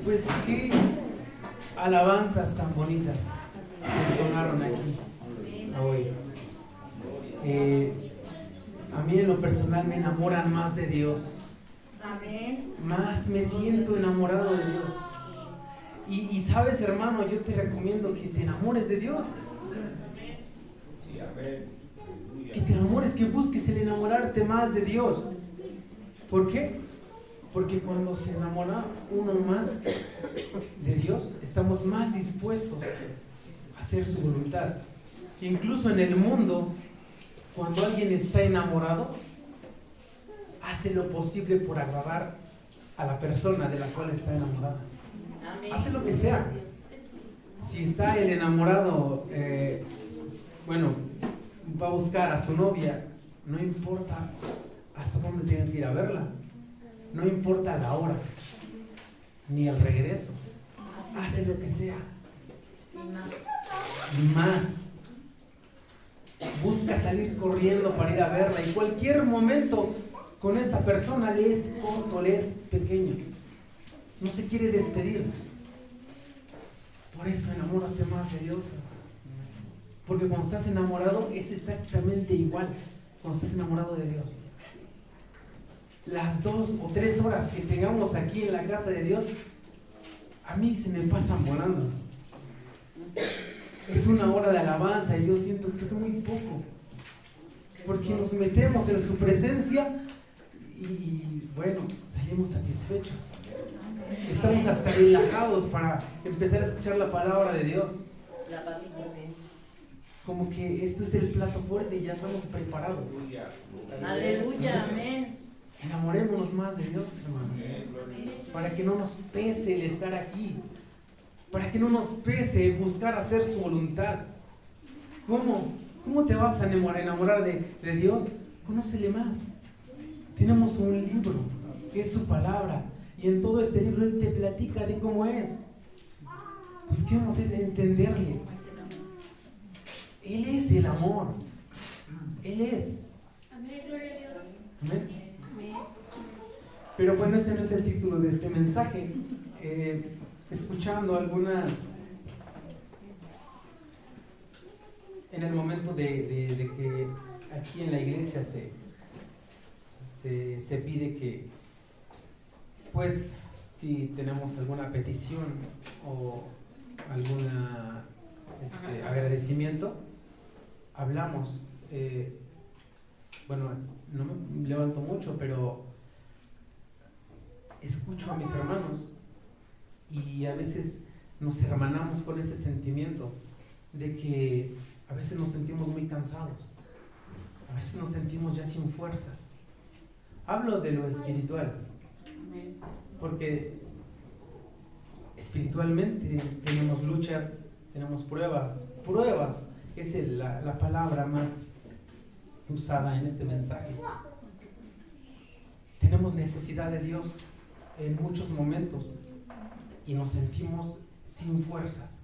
Pues qué alabanzas tan bonitas se entonaron aquí hoy. A mí en lo personal me enamoran más de Dios. Amén. Más me siento enamorado de Dios. Y sabes, hermano, yo te recomiendo que te enamores de Dios. Que te enamores, que busques el enamorarte más de Dios. ¿Por qué? Porque cuando se enamora uno más de Dios, estamos más dispuestos a hacer su voluntad. Incluso en el mundo, cuando alguien está enamorado, hace lo posible por agradar a la persona de la cual está enamorada. Hace lo que sea. Si está el enamorado, va a buscar a su novia, no importa hasta dónde tiene que ir a verla, no importa la hora, ni el regreso, hace lo que sea, y más, busca salir corriendo para ir a verla, y cualquier momento con esta persona le es corto, le es pequeño, no se quiere despedir. Por eso enamórate más de Dios, porque cuando estás enamorado es exactamente igual cuando estás enamorado de Dios. Las 2 o 3 horas que tengamos aquí en la casa de Dios, a mí se me pasan volando. Es una hora de alabanza y yo siento que es muy poco, porque nos metemos en su presencia y bueno, salimos satisfechos. Estamos hasta relajados para empezar a escuchar la palabra de Dios. Como que esto es el plato fuerte y ya estamos preparados. Aleluya, amén. Enamorémonos más de Dios, hermano. Para que no nos pese el estar aquí. Para que no nos pese buscar hacer su voluntad. ¿Cómo te vas a enamorar de Dios? Conócele más. Tenemos un libro que es su palabra. Y en todo este libro Él te platica de cómo es. Busquemos entenderle. Él es el amor. Él es. Amén. Pero bueno, este no es el título de este mensaje. Escuchando algunas, en el momento de que aquí en la iglesia se pide que, pues, si tenemos alguna petición o alguna agradecimiento, hablamos. No me levanto mucho, pero escucho a mis hermanos y a veces nos hermanamos con ese sentimiento de que a veces nos sentimos muy cansados, a veces nos sentimos ya sin fuerzas. Hablo de lo espiritual, porque espiritualmente tenemos luchas, tenemos pruebas es la palabra más usada en este mensaje. Tenemos necesidad de Dios en muchos momentos y nos sentimos sin fuerzas,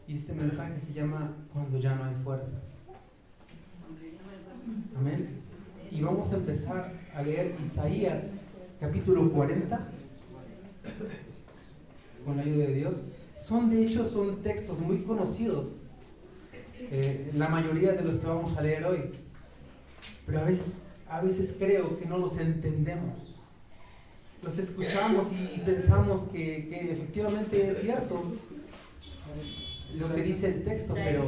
y este mensaje se llama Cuando ya no hay fuerzas. Amén. Y vamos a empezar a leer Isaías capítulo 40 con la ayuda de Dios. Son textos muy conocidos, la mayoría de los que vamos a leer hoy, pero a veces creo que no los entendemos. Los escuchamos y pensamos que efectivamente es cierto lo que dice el texto, pero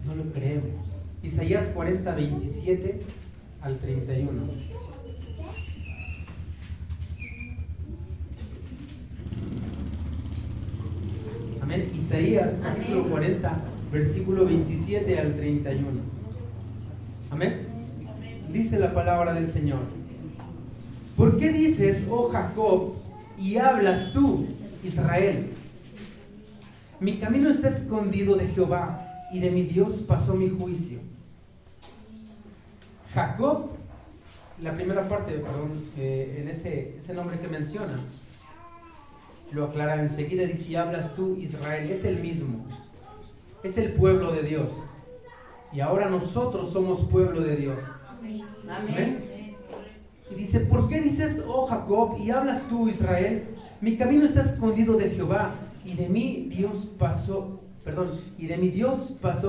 no lo creemos. Isaías 40, 27 al 31. Amén. Isaías capítulo 40, versículo 27 al 31. Amén. Dice la palabra del Señor: ¿por qué dices, oh Jacob, y hablas tú, Israel? Mi camino está escondido de Jehová, y de mi Dios pasó mi juicio. Jacob, la primera parte, en ese nombre que menciona, lo aclara enseguida, dice, y hablas tú, Israel. Es el mismo, es el pueblo de Dios, y ahora nosotros somos pueblo de Dios. Amén. Y dice, ¿por qué dices, oh Jacob, y hablas tú, Israel? Mi camino está escondido de Jehová, y de mi Dios pasó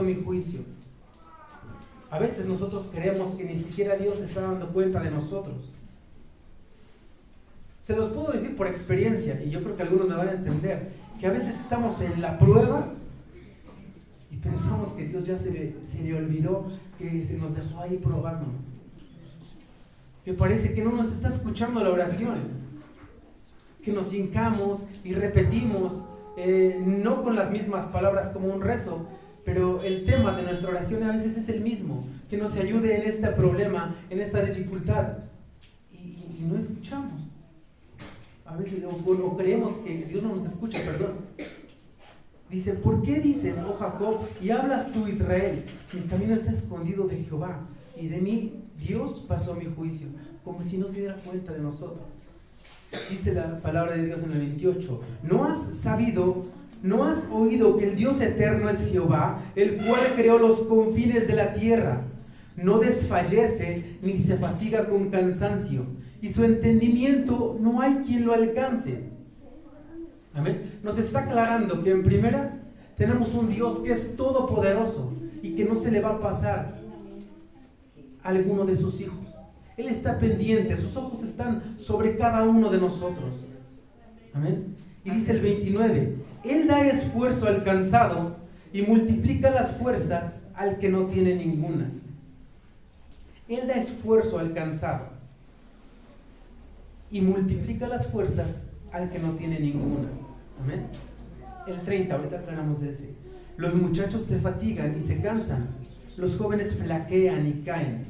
mi juicio. A veces nosotros creemos que ni siquiera Dios está dando cuenta de nosotros. Se los puedo decir por experiencia, y yo creo que algunos me van a entender, que a veces estamos en la prueba y pensamos que Dios ya se le olvidó, que se nos dejó ahí probándonos, que parece que no nos está escuchando la oración, que nos hincamos y repetimos, no con las mismas palabras como un rezo, pero el tema de nuestra oración a veces es el mismo, que nos ayude en este problema, en esta dificultad, y no escuchamos. A veces o creemos que Dios no nos escucha, perdón. Dice, ¿por qué dices, oh Jacob, y hablas tú, Israel? Mi camino está escondido de Jehová, y de mí Dios pasó mi juicio, como si no se diera cuenta de nosotros. Dice la palabra de Dios en el 28, ¿no has oído que el Dios eterno es Jehová, el cual creó los confines de la tierra? No desfallece ni se fatiga con cansancio, y su entendimiento no hay quien lo alcance. Amén. Nos está aclarando que en primera tenemos un Dios que es todopoderoso y que no se le va a pasar a alguno de sus hijos. Él está pendiente, sus ojos están sobre cada uno de nosotros. Amén. Y dice el 29, Él da esfuerzo al cansado y multiplica las fuerzas al que no tiene ningunas. Él da esfuerzo al cansado y multiplica las fuerzas al que no tiene ningunas. Amén. El 30, ahorita aclaramos ese. Los muchachos se fatigan y se cansan, los jóvenes flaquean y caen.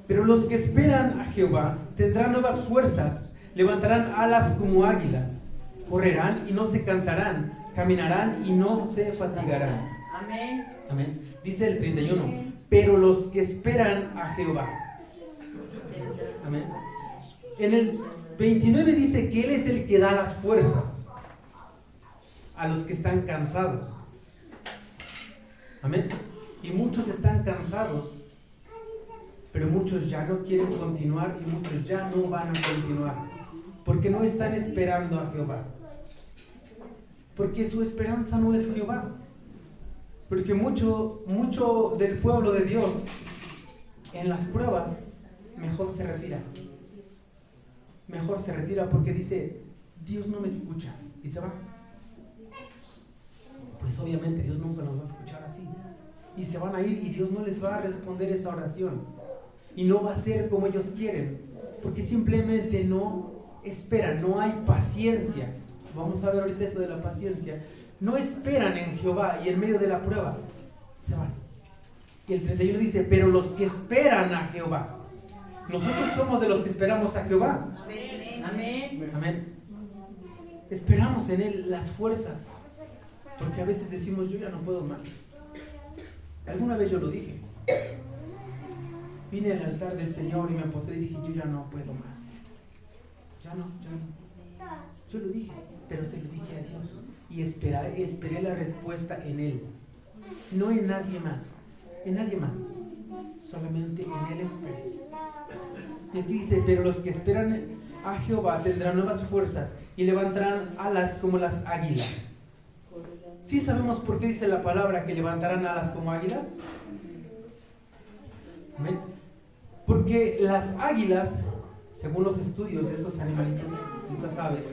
Pero los que esperan a Jehová tendrán nuevas fuerzas, levantarán alas como águilas, correrán y no se cansarán, caminarán y no se fatigarán. Amén. Amén. Dice el 31, pero los que esperan a Jehová. Amén. En el 29 dice que Él es el que da las fuerzas a los que están cansados. Amén. Y muchos están cansados, pero muchos ya no quieren continuar y muchos ya no van a continuar, porque no están esperando a Jehová, porque su esperanza no es Jehová, porque mucho del pueblo de Dios en las pruebas mejor se retira porque dice, Dios no me escucha, y se va. Pues obviamente Dios nunca nos va a escuchar así, y se van a ir y Dios no les va a responder esa oración, y no va a ser como ellos quieren, porque simplemente no esperan, no hay paciencia. Vamos a ver ahorita eso de la paciencia. No esperan en Jehová y en medio de la prueba se van. Y el 31 dice, pero los que esperan a Jehová. Nosotros somos de los que esperamos a Jehová. Amén. Amén. Amén. Esperamos en Él las fuerzas, porque a veces decimos, yo ya no puedo más. Alguna vez yo lo dije. Vine al altar del Señor y me postré y dije, yo ya no puedo más. Ya no. Yo lo dije, pero se lo dije a Dios. Y esperé la respuesta en Él. No en nadie más. En nadie más. Solamente en Él esperé. Y aquí dice, pero los que esperan a Jehová tendrán nuevas fuerzas y levantarán alas como las águilas. ¿Sí sabemos por qué dice la palabra que levantarán alas como águilas? ¿Amén? Porque las águilas, según los estudios de estos animalitos, de estas aves,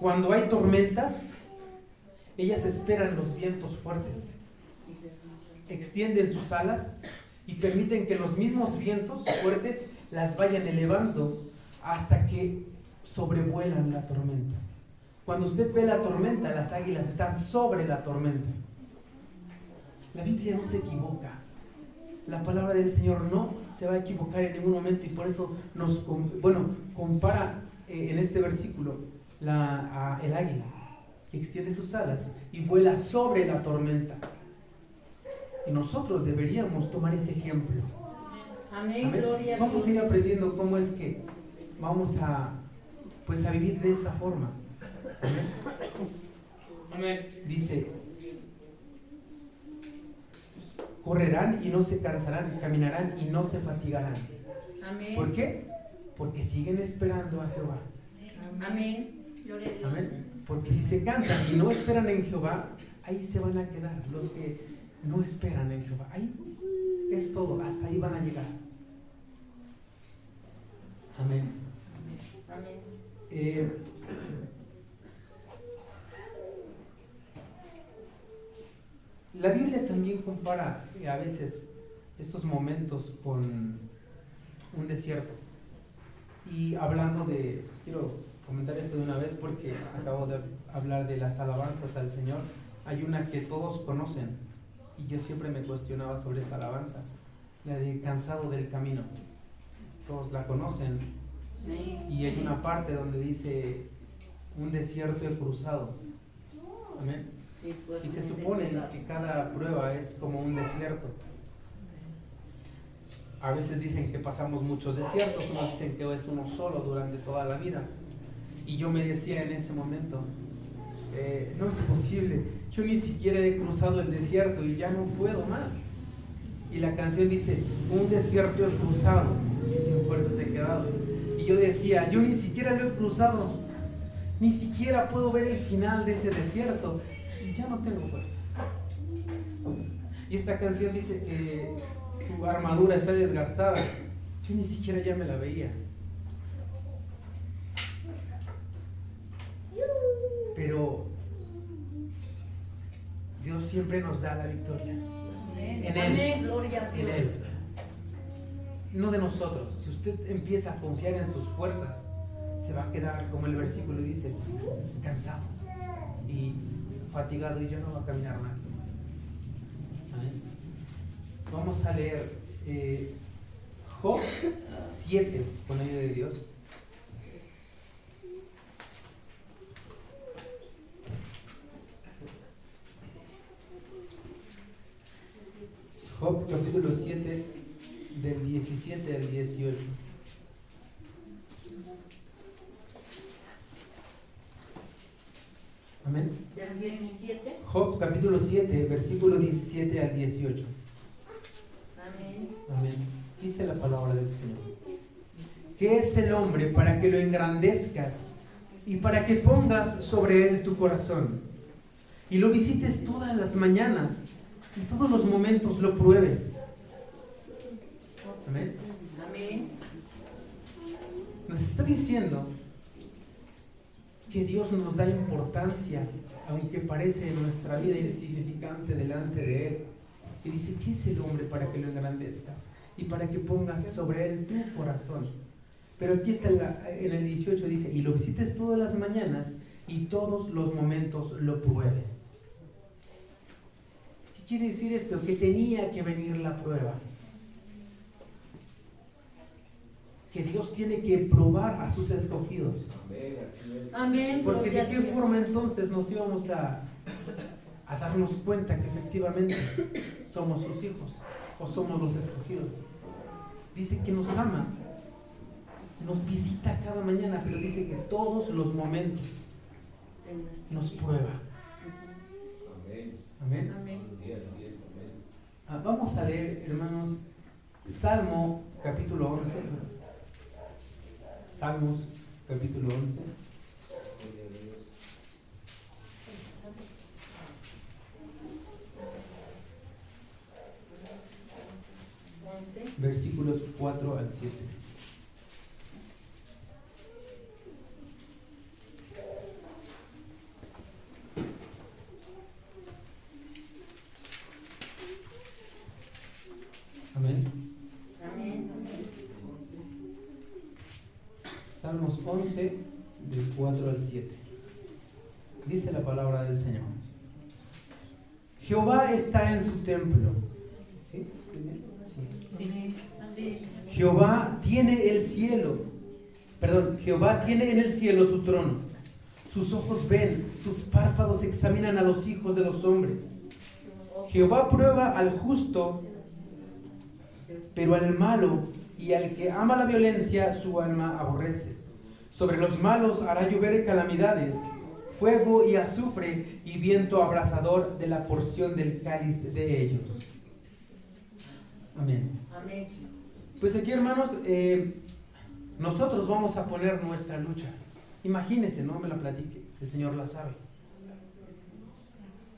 cuando hay tormentas, ellas esperan los vientos fuertes, extienden sus alas y permiten que los mismos vientos fuertes las vayan elevando hasta que sobrevuelan la tormenta. Cuando usted ve la tormenta, las águilas están sobre la tormenta. La Biblia no se equivoca. La palabra del Señor no se va a equivocar en ningún momento, y por eso compara en este versículo el águila que extiende sus alas y vuela sobre la tormenta. Y nosotros deberíamos tomar ese ejemplo. Amén. Amén. Gloria a Dios. Vamos a ir aprendiendo cómo es que vamos a vivir de esta forma. Amén. Amén. Dice, correrán y no se cansarán, caminarán y no se fatigarán. Amén. ¿Por qué? Porque siguen esperando a Jehová. Amén. Gloria a Dios. Amén. Porque si se cansan y no esperan en Jehová, ahí se van a quedar. Los que no esperan en Jehová, ahí es todo, hasta ahí van a llegar. Amén. Amén. La Biblia también compara a veces estos momentos con un desierto. Y hablando de, quiero comentar esto de una vez porque acabo de hablar de las alabanzas al Señor. Hay una que todos conocen y yo siempre me cuestionaba sobre esta alabanza, la de Cansado del Camino. Todos la conocen y hay una parte donde dice un desierto he cruzado. Amén. Sí, pues, Y se supone que cada prueba es como un desierto. A veces dicen que pasamos muchos desiertos, otros dicen que es uno solo durante toda la vida. Y yo me decía en ese momento, no es posible, yo ni siquiera he cruzado el desierto y ya no puedo más. Y la canción dice, un desierto he cruzado y sin fuerzas he quedado. Y yo decía, yo ni siquiera lo he cruzado, ni siquiera puedo ver el final de ese desierto y ya no tengo fuerzas. Y esta canción dice que su armadura está desgastada. Yo ni siquiera ya me la veía. Pero Dios siempre nos da la victoria. En Él. Amén. Gloria a En Dios. Él. No de nosotros. Si usted empieza a confiar en sus fuerzas, se va a quedar, como el versículo dice, cansado y fatigado y ya no va a caminar más. ¿Amén? Vamos a leer Job 7 con la ayuda de Dios. Job capítulo 7 del 17 al 18. Amén. Del 17. Job capítulo 7, versículo 17 al 18. Amén. Amén. Dice la palabra del Señor. ¿Qué es el hombre para que lo engrandezcas y para que pongas sobre él tu corazón y lo visites todas las mañanas y todos los momentos lo pruebes? Amén. Amén. Nos está diciendo que Dios nos da importancia, aunque parece en nuestra vida insignificante delante de Él. Y dice, ¿qué es el hombre para que lo engrandezcas? Y para que pongas sobre él tu corazón. Pero aquí está en el 18 dice, y lo visites todas las mañanas y todos los momentos lo pruebes. ¿Qué quiere decir esto? Que tenía que venir la prueba. Que Dios tiene que probar a sus escogidos. Amén. Porque Gloria de a qué Dios. forma entonces nos íbamos a darnos cuenta que efectivamente somos sus hijos o somos los escogidos. Dice que nos ama, nos visita cada mañana, pero dice que todos los momentos nos prueba. Amén. Amén. Vamos a leer, hermanos, Salmo capítulo 11. Salmos capítulo 11. Versículos 4 al 7. Amén. Amén. Salmos 11, del 4 al 7. Dice la palabra del Señor. Jehová está en su templo. ¿Sí? Sí. Sí. Jehová tiene en el cielo su trono. Sus ojos ven, sus párpados examinan a los hijos de los hombres. Jehová prueba al justo, pero al malo y al que ama la violencia su alma aborrece. Sobre los malos hará llover calamidades, fuego y azufre y viento abrasador de la porción del cáliz de ellos. Amén. Amén. Pues aquí, hermanos, nosotros vamos a poner nuestra lucha. Imagínense, no me la platique, el Señor la sabe.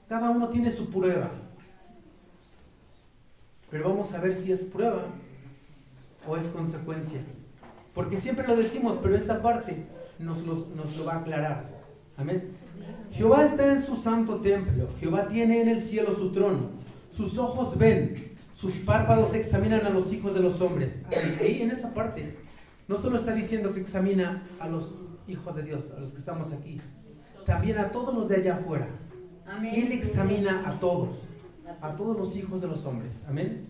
Cada uno tiene su prueba. Pero vamos a ver si es prueba o es consecuencia. Porque siempre lo decimos, pero esta parte nos lo va a aclarar. Amén. Jehová está en su santo templo. Jehová tiene en el cielo su trono. Sus ojos ven, sus párpados examinan a los hijos de los hombres. Ahí en esa parte no solo está diciendo que examina a los hijos de Dios, a los que estamos aquí, también a todos los de allá afuera. Amén. Él examina a todos los hijos de los hombres. Amén.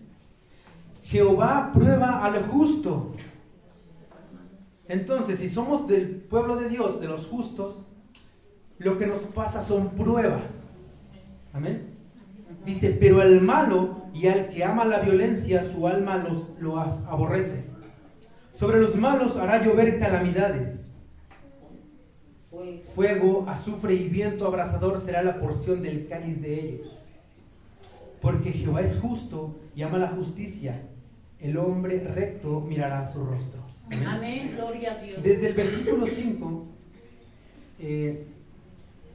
Jehová prueba al justo. Entonces, si somos del pueblo de Dios, de los justos, lo que nos pasa son pruebas. Amén. Dice, pero al malo y al que ama la violencia, su alma lo aborrece. Sobre los malos hará llover calamidades. Fuego, azufre y viento abrasador será la porción del cáliz de ellos. Porque Jehová es justo y ama la justicia. El hombre recto mirará su rostro. Amén. Amén, gloria a Dios. Desde el versículo 5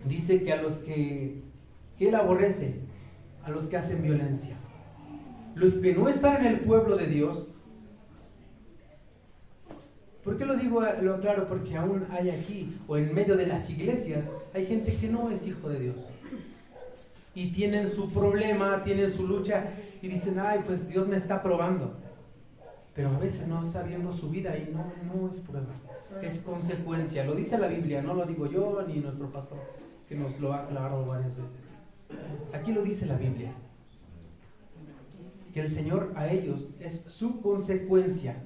dice que a los que Él aborrece, a los que hacen violencia. Los que no están en el pueblo de Dios. ¿Por qué lo digo? Lo aclaro, porque aún hay aquí, o en medio de las iglesias, hay gente que no es hijo de Dios. Y tienen su problema, tienen su lucha, y dicen, ay, pues Dios me está probando. Pero a veces no está viendo su vida y no es prueba, es consecuencia. Lo dice la Biblia, no lo digo yo ni nuestro pastor, que nos lo ha aclarado varias veces. Aquí lo dice la Biblia, que el Señor a ellos es su consecuencia.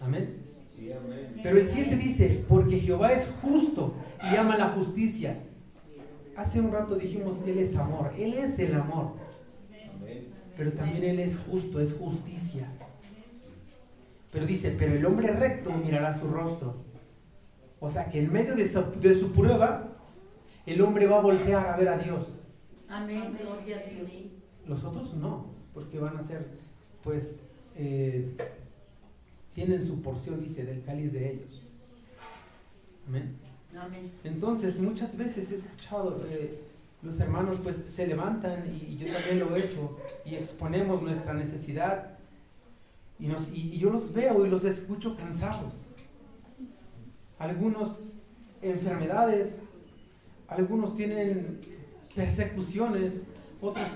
Amén. Sí, amén. Pero el 7 dice, porque Jehová es justo y ama la justicia. Hace un rato dijimos que Él es amor, Él es el amor. Amén. Pero también Él es justo, es justicia. Pero dice, pero el hombre recto mirará su rostro. O sea que en medio de su prueba, el hombre va a voltear a ver a Dios. Amén, gloria a Dios. Los otros no, porque van a ser, pues, tienen su porción, dice, del cáliz de ellos. Amén. Amén. Entonces, muchas veces he escuchado, los hermanos pues se levantan, y yo también lo he hecho, y exponemos nuestra necesidad, y yo los veo y los escucho cansados. Algunos enfermedades, algunos tienen persecuciones, otros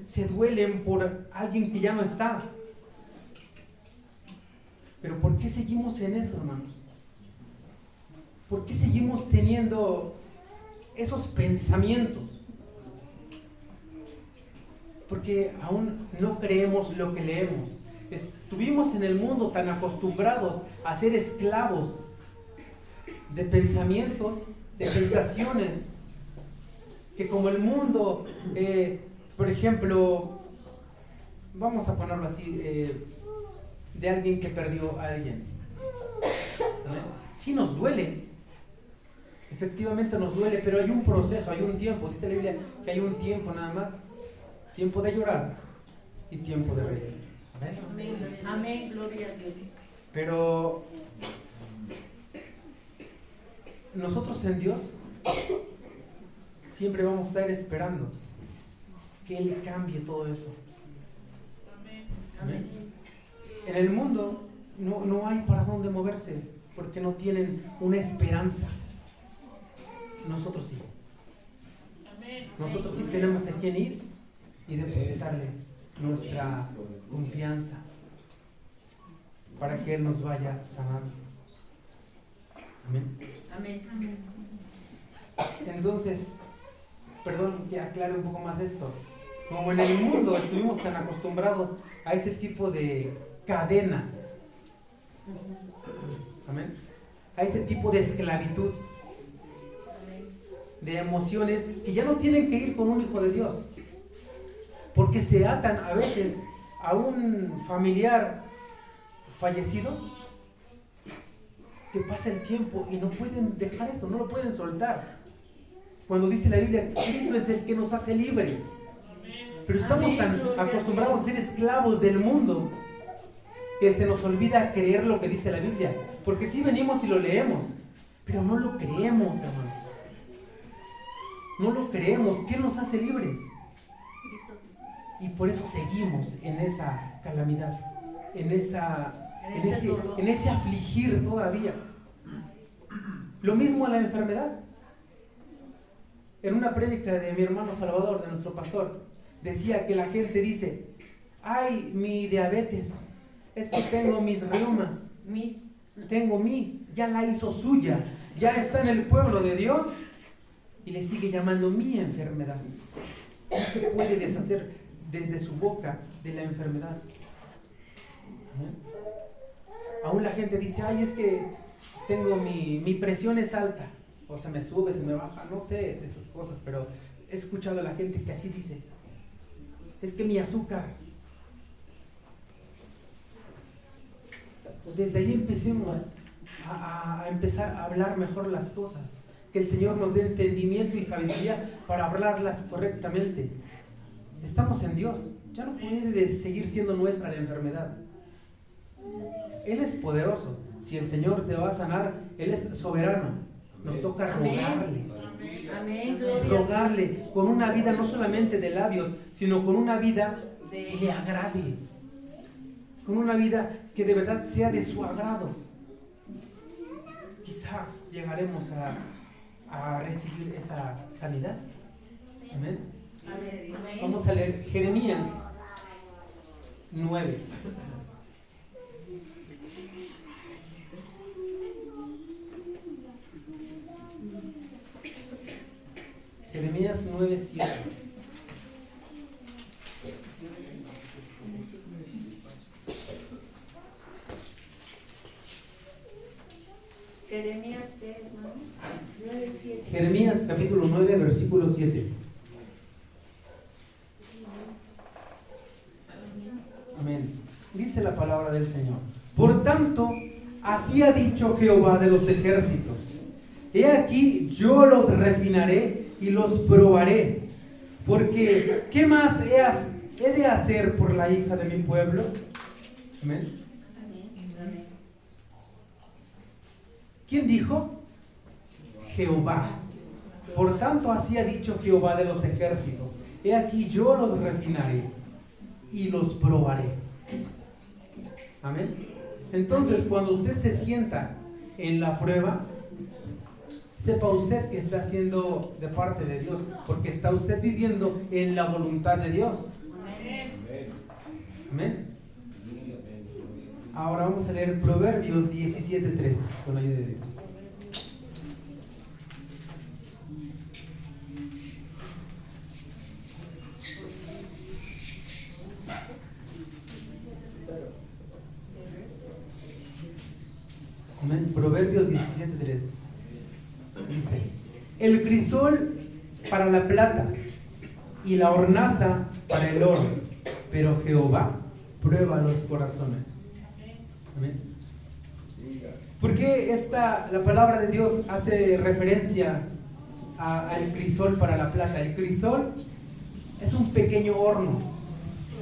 se duelen por alguien que ya no está. Pero ¿por qué seguimos en eso, hermanos? ¿Por qué seguimos teniendo esos pensamientos? Porque aún no creemos lo que leemos. Estuvimos en el mundo tan acostumbrados a ser esclavos de pensamientos, de sensaciones, que como el mundo, por ejemplo, vamos a ponerlo así, de alguien que perdió a alguien. Sí nos duele, efectivamente nos duele, pero hay un proceso, hay un tiempo. Dice la Biblia que hay un tiempo nada más, tiempo de llorar y tiempo de reír. Amén, amén, gloria a Dios. Pero nosotros en Dios siempre vamos a estar esperando que Él cambie todo eso. Amén. En el mundo no hay para dónde moverse, porque no tienen una esperanza. Nosotros sí. Nosotros sí tenemos a quién ir y depositarle nuestra confianza para que Él nos vaya sanando. Amén. Amén, amén. Entonces, perdón que aclare un poco más esto. Como en el mundo estuvimos tan acostumbrados a ese tipo de cadenas, amén, a ese tipo de esclavitud, de emociones que ya no tienen que ir con un hijo de Dios, porque se atan a veces a un familiar fallecido, que pasa el tiempo y no pueden dejar eso, no lo pueden soltar. Cuando dice la Biblia, Cristo es el que nos hace libres. Pero estamos tan acostumbrados a ser esclavos del mundo que se nos olvida creer lo que dice la Biblia. Porque sí venimos y lo leemos, Pero no lo creemos, hermano. No lo creemos. ¿Qué nos hace libres? Y por eso seguimos en esa calamidad, en ese afligir todavía. Lo mismo a la enfermedad. En una prédica de mi hermano Salvador, de nuestro pastor, decía que la gente dice: ay, mi diabetes, es que tengo mis reumas, ya la hizo suya, ya está en el pueblo de Dios y le sigue llamando mi enfermedad. No se puede deshacer desde su boca de la enfermedad. Aún la gente dice: ay, es que tengo mi presión es alta, o se me sube, se me baja, no sé de esas cosas, pero he escuchado a la gente que así dice: es que mi azúcar. Pues desde ahí empecemos a empezar a hablar mejor las cosas, que el Señor nos dé entendimiento y sabiduría para hablarlas correctamente. Estamos en Dios, ya no puede seguir siendo nuestra la enfermedad. Él es poderoso. Si el Señor te va a sanar, Él es soberano. Nos toca rogarle. Amén. Rogarle con una vida no solamente de labios, sino con una vida que le agrade. Con una vida que de verdad sea de su agrado. Quizá llegaremos a recibir esa sanidad. Amén. Vamos a leer Jeremías 9. Jeremías 9:7. Jeremías capítulo 9, versículo 7. Amén. Dice la palabra del Señor: por tanto, así ha dicho Jehová de los ejércitos: he aquí, yo los refinaré y los probaré, porque ¿qué más he de hacer por la hija de mi pueblo? Amén. ¿Quién dijo? Jehová. Por tanto, así ha dicho Jehová de los ejércitos: he aquí, yo los refinaré y los probaré. Amén. Entonces, cuando usted se sienta en la prueba, sepa usted que está haciendo de parte de Dios, porque está usted viviendo en la voluntad de Dios. Amén. Ahora vamos a leer Proverbios 17:3 con la ayuda de Dios. Amén. Proverbios 17:3 dice: el crisol para la plata y la hornaza para el oro, pero Jehová prueba los corazones. Amén. ¿Por qué la palabra de Dios hace referencia al crisol para la plata? El crisol es un pequeño horno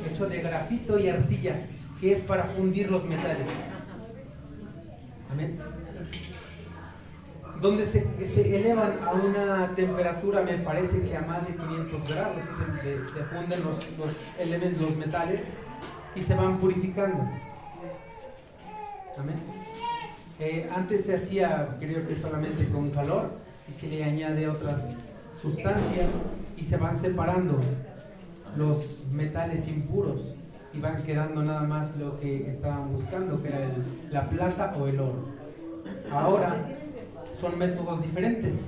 hecho de grafito y arcilla que es para fundir los metales. Amén. Donde se elevan a una temperatura, me parece que a más de 500 grados, se funden los elementos, los metales, y se van purificando. Amén. Antes se hacía, creo que solamente con calor, y se le añade otras sustancias y se van separando los metales impuros y van quedando nada más lo que estaban buscando, que era la plata o el oro. Ahora son métodos diferentes,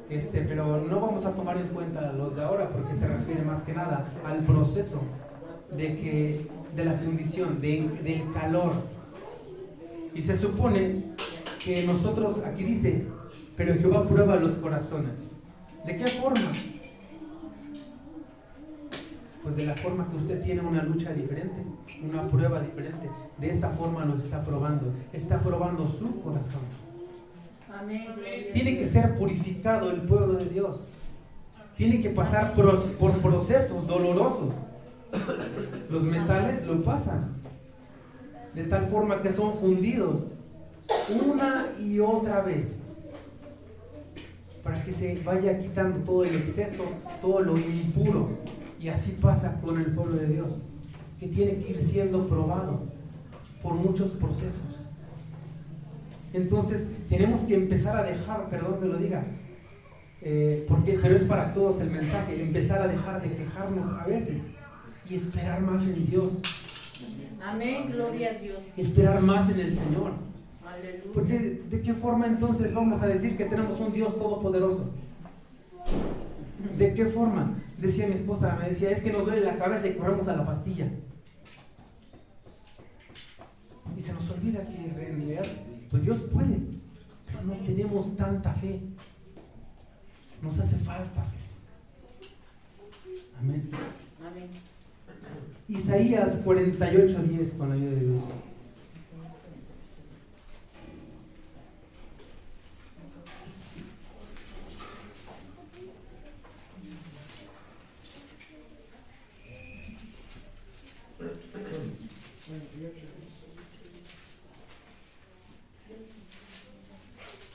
pero no vamos a tomar en cuenta los de ahora, porque se refiere más que nada al proceso de la fundición, del calor. Y se supone que nosotros, aquí dice, pero Jehová prueba los corazones. ¿De qué forma? Pues de la forma que usted tiene una lucha diferente, una prueba diferente. De esa forma lo está probando su corazón. Amén. Tiene que ser purificado el pueblo de Dios. Tiene que pasar por procesos dolorosos. Los metales lo pasan de tal forma que son fundidos una y otra vez, para que se vaya quitando todo el exceso, todo lo impuro. Y así pasa con el pueblo de Dios, que tiene que ir siendo probado por muchos procesos. Entonces tenemos que empezar a dejar, perdón que lo diga, pero es para todos el mensaje, empezar a dejar de quejarnos a veces y esperar más en Dios. Amén, gloria a Dios. Esperar más en el Señor. Aleluya. Porque ¿de qué forma entonces vamos a decir que tenemos un Dios todopoderoso? ¿De qué forma? Decía mi esposa, me decía, es que nos duele la cabeza y corremos a la pastilla. Y se nos olvida que en realidad, pues Dios puede, pero no tenemos tanta fe. Nos hace falta fe. Amén. Amén. Isaías 48:10, con la ayuda de Dios.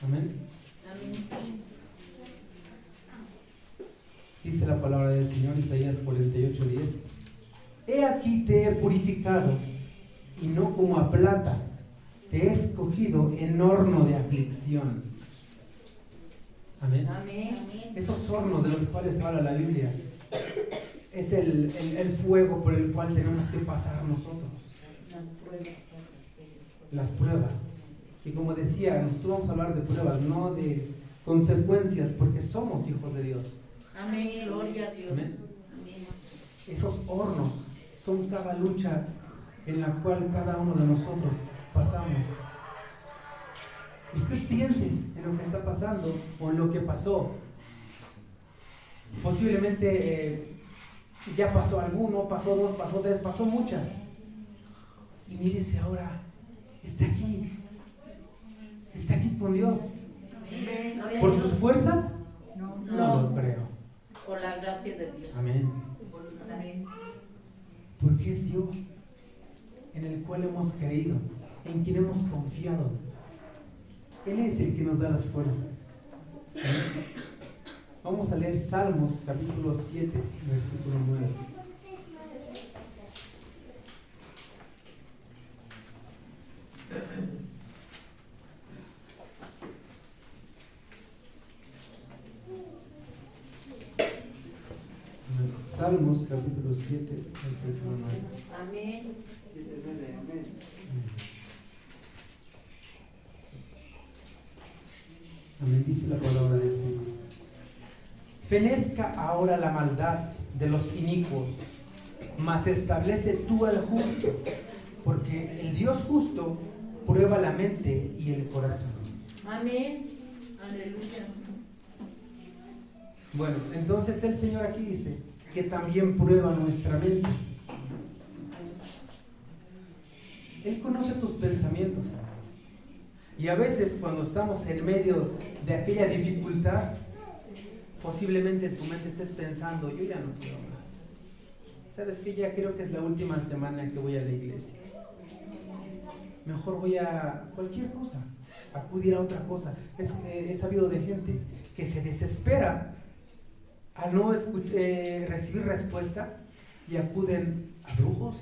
Amén. Amén. Dice la palabra del Señor, Isaías 48:10. He aquí te he purificado, y no como a plata, te he escogido en horno de aflicción. Amén. Amén. Esos hornos de los cuales habla la Biblia es el fuego por el cual tenemos que pasar nosotros. Las pruebas. Y como decía, nosotros vamos a hablar de pruebas, no de consecuencias, porque somos hijos de Dios. Amén, gloria a Dios. Amén. Amén. Esos hornos son cada lucha en la cual cada uno de nosotros pasamos. Usted piense en lo que está pasando o en lo que pasó. Posiblemente ya pasó alguno, pasó dos, pasó tres, pasó muchas. Y mírese ahora, está aquí con Dios. Amén. ¿Por sus fuerzas? No. No lo creo. Por la gracia de Dios. Amén. Amén. Porque es Dios en el cual hemos creído, en quien hemos confiado. Él es el que nos da las fuerzas. ¿Amén? Vamos a leer Salmos capítulo 7, versículo 9. Salmos capítulo 7, versículo 9. Amén. Amén, dice la palabra del Señor. Fenezca ahora la maldad de los inicuos, mas establece tú al justo, porque el Dios justo prueba la mente y el corazón. Amén. Aleluya. Bueno, entonces el Señor aquí dice que también prueba nuestra mente. Él conoce tus pensamientos. Y a veces cuando estamos en medio de aquella dificultad, posiblemente en tu mente estés pensando, yo ya no quiero más. ¿Sabes qué? Ya creo que es la última semana que voy a la iglesia. Mejor voy a cualquier cosa, acudir a otra cosa. He sabido de gente que se desespera al no recibir respuesta y acuden a brujos,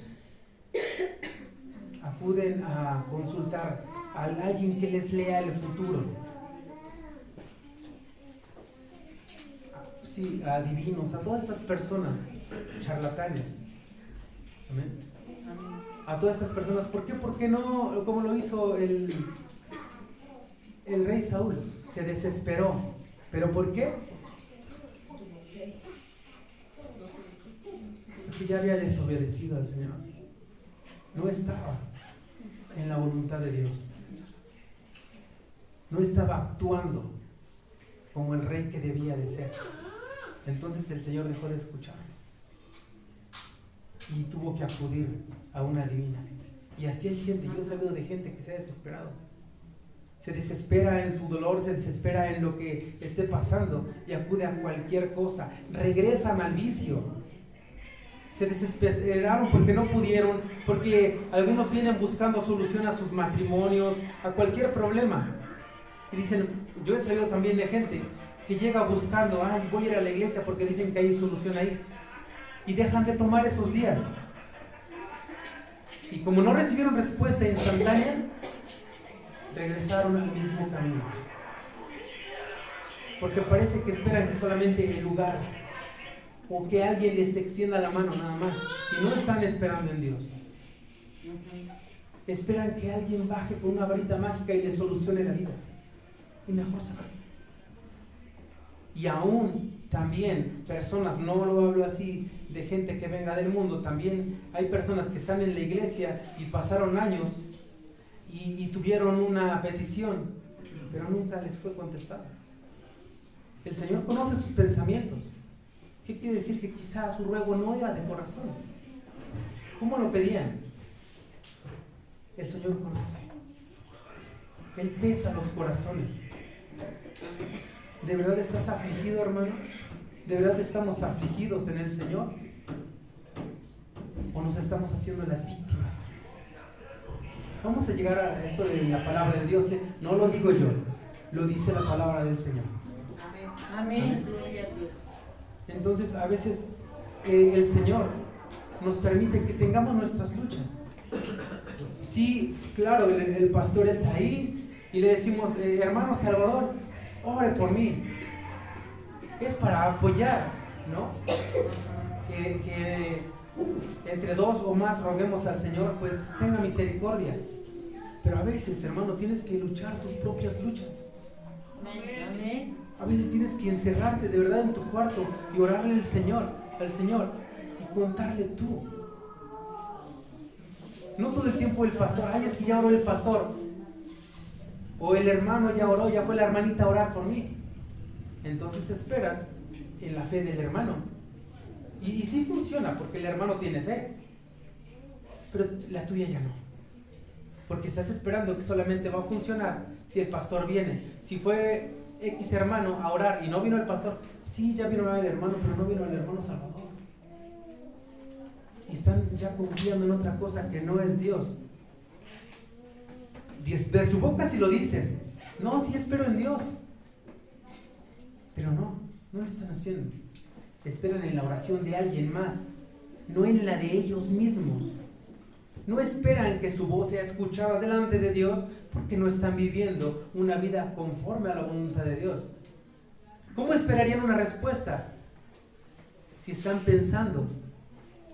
acuden a consultar a alguien que les lea el futuro. Sí, a adivinos, a todas estas personas charlatanes. Amén. A todas estas personas. ¿Por qué? Porque no, como lo hizo el rey Saúl, se desesperó. ¿Pero por qué? Porque ya había desobedecido al Señor. No estaba en la voluntad de Dios. No estaba actuando como el rey que debía de ser. Entonces el Señor dejó de escucharlo y tuvo que acudir a una adivina. Y así hay gente, yo he sabido de gente que se ha desesperado. Se desespera en su dolor, se desespera en lo que esté pasando y acude a cualquier cosa. Regresan al vicio. se desesperaron porque no pudieron, porque algunos vienen buscando solución a sus matrimonios, a cualquier problema. Y dicen, yo he sabido también de gente que llega buscando, ay, voy a ir a la iglesia porque dicen que hay solución ahí. Y dejan de tomar esos días. Y como no recibieron respuesta instantánea, regresaron al mismo camino. Porque parece que esperan que solamente el lugar o que alguien les extienda la mano nada más. Y no están esperando en Dios. Esperan que alguien baje con una varita mágica y les solucione la vida. Y mejor se van. Y aún también personas, no lo hablo así de gente que venga del mundo, también hay personas que están en la iglesia y pasaron años y tuvieron una petición, pero nunca les fue contestada. El Señor conoce sus pensamientos. ¿Qué quiere decir? Que quizás su ruego no era de corazón. ¿Cómo lo pedían? El Señor conoce. Él pesa los corazones. ¿De verdad estás afligido, hermano? ¿De verdad estamos afligidos en el Señor? ¿O nos estamos haciendo las víctimas? Vamos a llegar a esto de la palabra de Dios, ¿eh? No lo digo yo, lo dice la palabra del Señor. Amén. Gloria a Dios. Entonces, a veces el Señor nos permite que tengamos nuestras luchas. Sí, claro, el pastor está ahí y le decimos, hermano Salvador, ore por mí. Es para apoyar, ¿no? Que entre dos o más roguemos al Señor, pues tenga misericordia. Pero a veces, hermano, tienes que luchar tus propias luchas. Amén. A veces tienes que encerrarte de verdad en tu cuarto y orarle al Señor, y contarle tú. No todo el tiempo el pastor, ay, es que ya oró el pastor. O el hermano ya oró, ya fue la hermanita a orar por mí. Entonces esperas en la fe del hermano. Y sí funciona, porque el hermano tiene fe. Pero la tuya ya no. Porque estás esperando que solamente va a funcionar si el pastor viene. Si fue X hermano a orar y no vino el pastor, sí, ya vino el hermano, pero no vino el hermano Salvador. Y están ya confiando en otra cosa que no es Dios. De su boca sí lo dicen. No, sí espero en Dios. Pero no lo están haciendo. Esperan en la oración de alguien más, no en la de ellos mismos. No esperan que su voz sea escuchada delante de Dios porque no están viviendo una vida conforme a la voluntad de Dios. ¿Cómo esperarían una respuesta si están pensando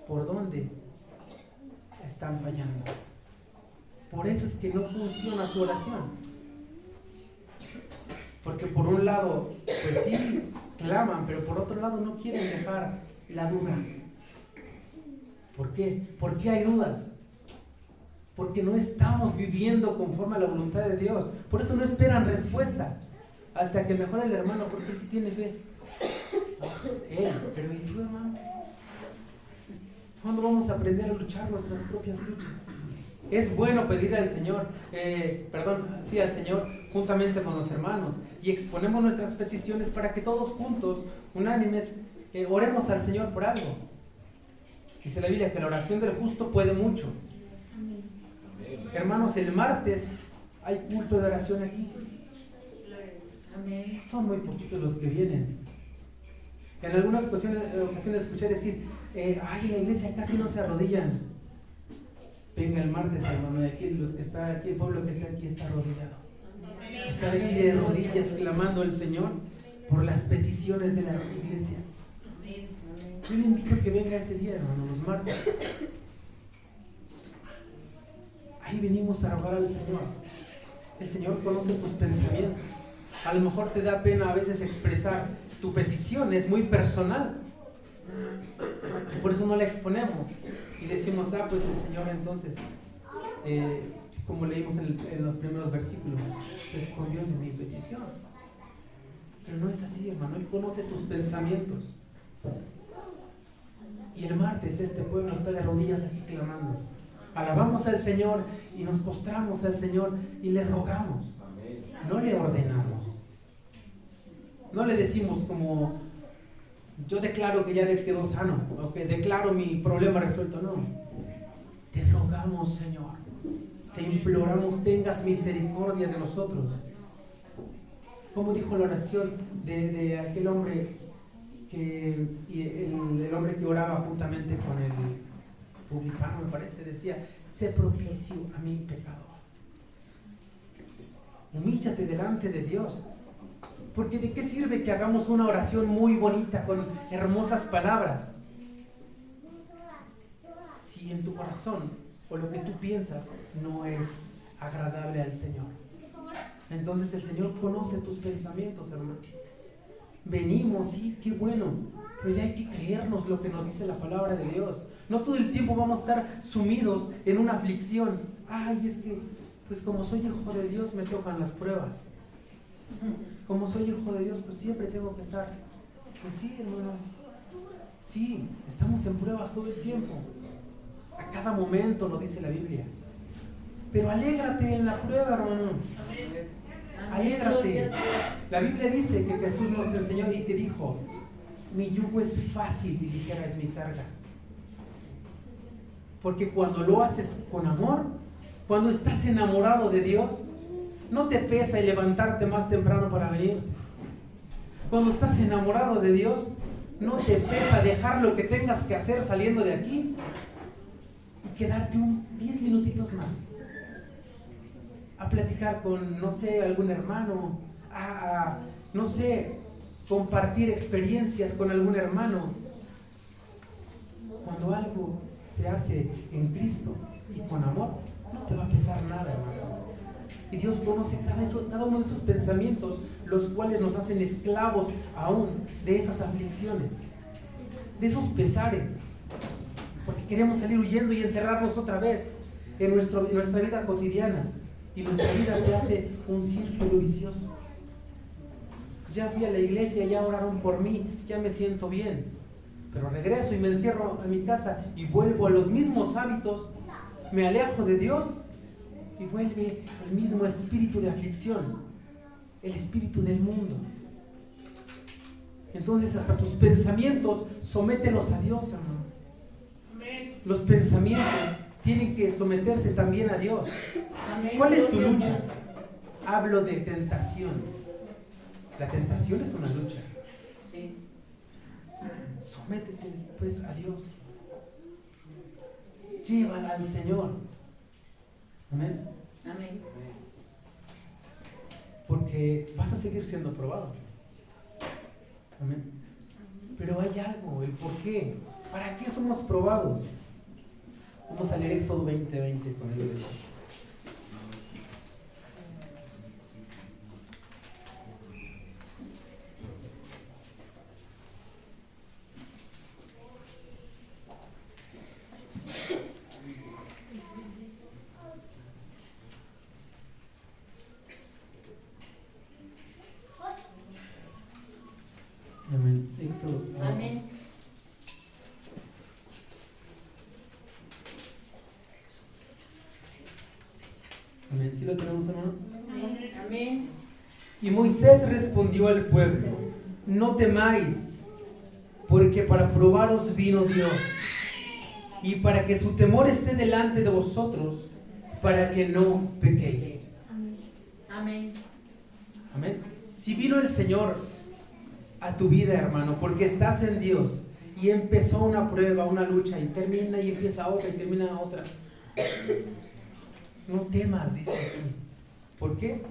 por dónde están fallando? Por eso es que no funciona su oración. Porque por un lado, pues sí, claman, pero por otro lado no quieren dejar la duda. ¿Por qué? ¿Por qué hay dudas? Porque no estamos viviendo conforme a la voluntad de Dios. Por eso no esperan respuesta hasta que mejore el hermano, porque él sí tiene fe. Pues él, pero ¿y tú, hermano? ¿Cuándo vamos a aprender a luchar nuestras propias luchas? Es bueno pedir al Señor, al Señor juntamente con los hermanos y exponemos nuestras peticiones para que todos juntos, unánimes, oremos al Señor por algo. Dice la Biblia que la oración del justo puede mucho. Hermanos, el martes hay culto de oración aquí. Son muy poquitos los que vienen. En algunas ocasiones escuché decir, ay, en la iglesia casi no se arrodillan. Venga el martes, hermano, y aquí los que está aquí, el pueblo que está aquí está arrodillado. Está aquí de rodillas clamando al Señor por las peticiones de la iglesia. Yo le invito a que venga ese día, hermano, los martes. Ahí venimos a rogar al Señor. El Señor conoce tus pensamientos. A lo mejor te da pena a veces expresar tu petición, es muy personal. Por eso no la exponemos. Y decimos, pues el Señor entonces, como leímos en los primeros versículos, se escondió de mi petición. Pero no es así, hermano. Él conoce tus pensamientos. Y el martes este pueblo está de rodillas aquí clamando. Alabamos al Señor y nos postramos al Señor y le rogamos. No le ordenamos. No le decimos como yo declaro que ya quedó sano, o que declaro mi problema resuelto. No. Te rogamos, Señor, te imploramos, tengas misericordia de nosotros. Como dijo la oración de aquel hombre el hombre que oraba juntamente con el publicano, me parece, decía: sé propicio a mi pecador. Humíllate delante de Dios. Porque ¿de qué sirve que hagamos una oración muy bonita con hermosas palabras si en tu corazón o lo que tú piensas no es agradable al Señor? Entonces el Señor conoce tus pensamientos, hermano. Venimos, sí, qué bueno, pero ya hay que creernos lo que nos dice la palabra de Dios. No todo el tiempo vamos a estar sumidos en una aflicción. Ay, es que, pues como soy hijo de Dios me tocan las pruebas. Como soy hijo de Dios, pues siempre tengo que estar. Pues sí, hermano. Sí, estamos en pruebas todo el tiempo. A cada momento lo dice la Biblia. Pero alégrate en la prueba, hermano. Alégrate. La Biblia dice que Jesús nos enseñó y que dijo: mi yugo es fácil y ligera es mi carga. Porque cuando lo haces con amor, cuando estás enamorado de Dios, no te pesa el levantarte más temprano para venir. Cuando estás enamorado de Dios, no te pesa dejar lo que tengas que hacer saliendo de aquí y quedarte 10 minutitos más a platicar con, no sé, algún hermano, no sé, compartir experiencias con algún hermano. Cuando algo se hace en Cristo y con amor, no te va a pesar nada, hermano. Y Dios conoce cada uno de esos pensamientos, los cuales nos hacen esclavos aún de esas aflicciones, de esos pesares, porque queremos salir huyendo y encerrarnos otra vez en nuestra vida cotidiana. Y nuestra vida se hace un círculo vicioso. Ya fui a la iglesia, ya oraron por mí, ya me siento bien. Pero regreso y me encierro en mi casa y vuelvo a los mismos hábitos, me alejo de Dios y vuelve el mismo espíritu de aflicción, el espíritu del mundo. Entonces hasta tus pensamientos, somételos a Dios, hermano. Los pensamientos tienen que someterse también a Dios. ¿Cuál es tu lucha? Hablo de tentación. La tentación es una lucha. Sí. Sométete pues a Dios. Llévala al Señor. Amén. Amén. Porque vas a seguir siendo probado. Amén. Pero hay algo, el por qué. ¿Para qué somos probados? Vamos a leer Éxodo 20:20 con el Dios. Amén. Éxodo. Amén. Amén. ¿Sí lo tenemos, hermano? Amén. Y Moisés respondió al pueblo: no temáis, porque para probaros vino Dios, y para que su temor esté delante de vosotros, para que no pequéis. Amén. Amén. Si vino el Señor a tu vida, hermano, porque estás en Dios, y empezó una prueba, una lucha, y termina y empieza otra, y termina otra, no temas, dice aquí. ¿Por qué?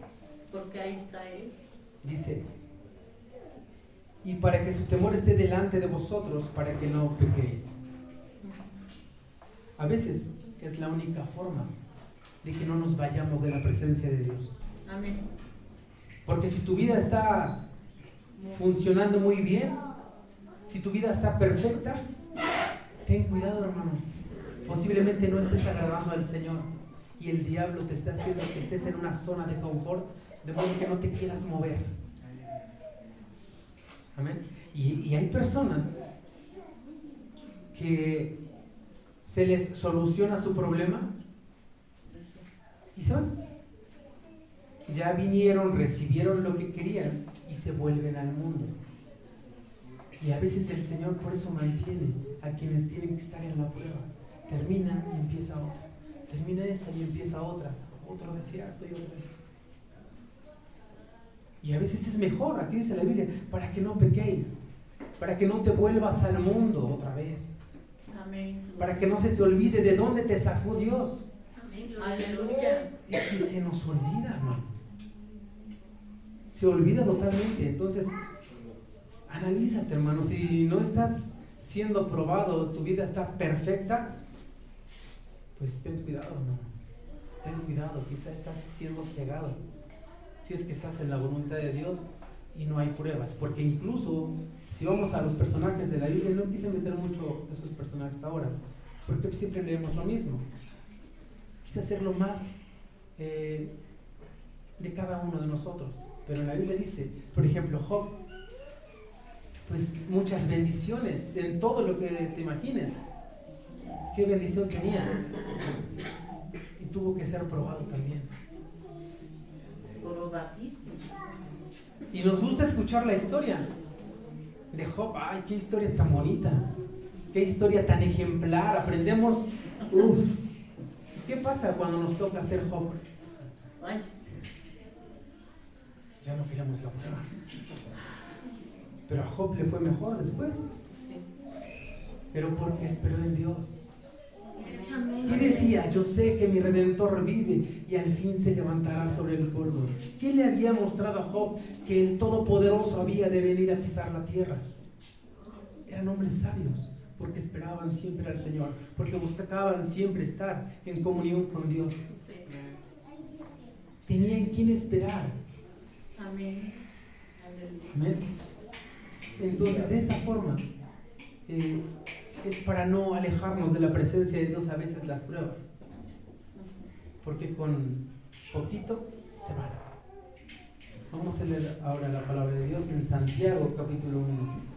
Porque ahí está Él. Dice: y para que su temor esté delante de vosotros, para que no pequéis. A veces es la única forma de que no nos vayamos de la presencia de Dios. Amén. Porque si tu vida está funcionando muy bien, si tu vida está perfecta, ten cuidado, hermano. Posiblemente no estés agradando al Señor y el diablo te está haciendo que estés en una zona de confort, de modo que no te quieras mover. Amén. Y hay personas que se les soluciona su problema y se van. Ya vinieron, recibieron lo que querían y se vuelven al mundo. Y a veces el Señor por eso mantiene a quienes tienen que estar en la prueba. Termina y empieza otra. Termina esa y empieza otra. Otro desierto y otra. Y a veces es mejor, aquí dice la Biblia, para que no pequéis, para que no te vuelvas al mundo otra vez, Amén. para que no se te olvide de dónde te sacó Dios. Aleluya. Es que se nos olvida, hermano. Se olvida totalmente. Entonces, analízate, hermano. Si no estás siendo probado, tu vida está perfecta, pues ten cuidado, hermano. Ten cuidado, quizá estás siendo cegado. Si es que estás en la voluntad de Dios y no hay pruebas. Porque incluso, si vamos a los personajes de la Biblia, no quise meter mucho esos personajes ahora, porque siempre leemos lo mismo. Quise hacerlo más de cada uno de nosotros. Pero en la Biblia dice, por ejemplo, Job, pues muchas bendiciones en todo lo que te imagines. Qué bendición tenía. Y tuvo que ser probado también. Probadísimo. Y nos gusta escuchar la historia de Job. Ay, qué historia tan bonita. Qué historia tan ejemplar. Aprendemos. ¿Qué pasa cuando nos toca ser Job? Ay, Ya no queremos la prueba. Pero a Job le fue mejor después. sí. Pero porque esperó en Dios. Amén. ¿Qué decía? Yo sé que mi Redentor vive y al fin se levantará sobre el polvo. ¿Quién le había mostrado a Job que el Todopoderoso había de venir a pisar la tierra? Eran hombres sabios, porque esperaban siempre al Señor, porque buscaban siempre estar en comunión con Dios. Tenían quien esperar. Amén. Aleluya. Amén. Entonces, de esa forma, es para no alejarnos de la presencia de Dios a veces las pruebas, porque con poquito se van. Vamos a leer ahora la palabra de Dios en Santiago capítulo 1.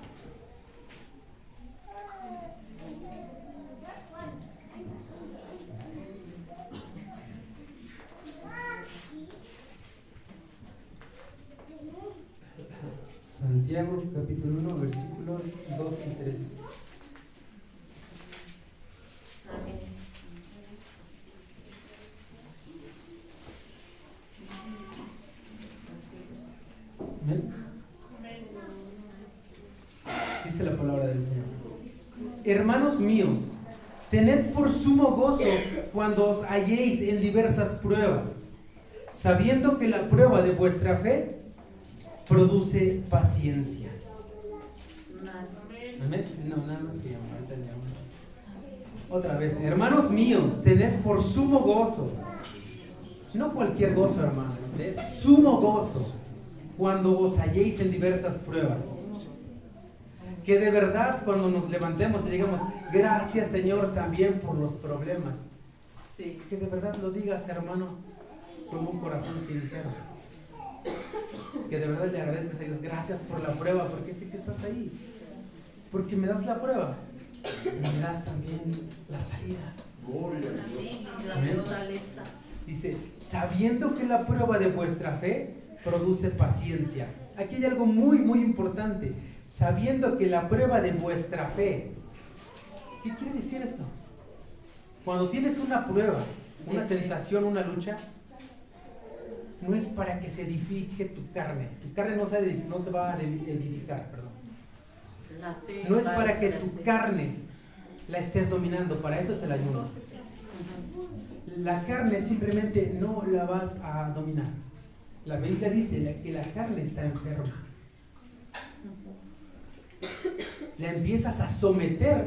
Santiago capítulo 1 versículos 2 y 3. Amén. ¿Amén? Dice la palabra del Señor. Hermanos míos, tened por sumo gozo cuando os halléis en diversas pruebas, sabiendo que la prueba de vuestra fe produce paciencia. Más. Amén. No, nada más que llamar. Ahorita leamos. Otra vez, hermanos míos, tened por sumo gozo, no cualquier gozo, hermanos, es sumo gozo cuando os halléis en diversas pruebas. Que de verdad cuando nos levantemos y digamos, gracias Señor también por los problemas. Sí. Que de verdad lo digas, hermano, con un corazón sincero. Que de verdad le agradezcas a Dios, gracias por la prueba, porque sé que estás ahí. Porque me das la prueba, me das también la salida. La Amén. fortaleza. Dice, sabiendo que la prueba de vuestra fe produce paciencia. Aquí hay algo muy, muy importante. Sabiendo que la prueba de vuestra fe. ¿Qué quiere decir esto? Cuando tienes una prueba, una tentación, una lucha, no es para que se edifique tu carne. Tu carne no se va a edificar, perdón. La fe No es va para que a tu crecer. carne la estés dominando. Para eso es el ayuno. La carne simplemente no la vas a dominar. La Biblia dice que la carne está enferma. La empiezas a someter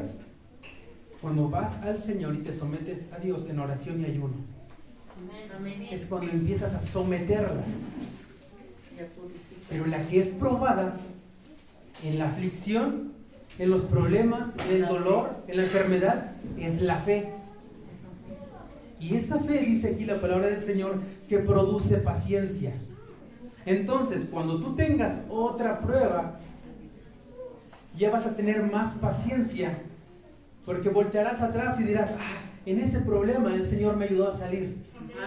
cuando vas al Señor y te sometes a Dios en oración y ayuno. Amén. Es cuando empiezas a someterla. Ya purifica. Pero la que es probada en la aflicción, en los problemas, en el dolor, en la enfermedad, es la fe. Y esa fe, dice aquí la palabra del Señor, que produce paciencia. Entonces, cuando tú tengas otra prueba, ya vas a tener más paciencia, porque voltearás atrás y dirás, en ese problema el Señor me ayudó a salir.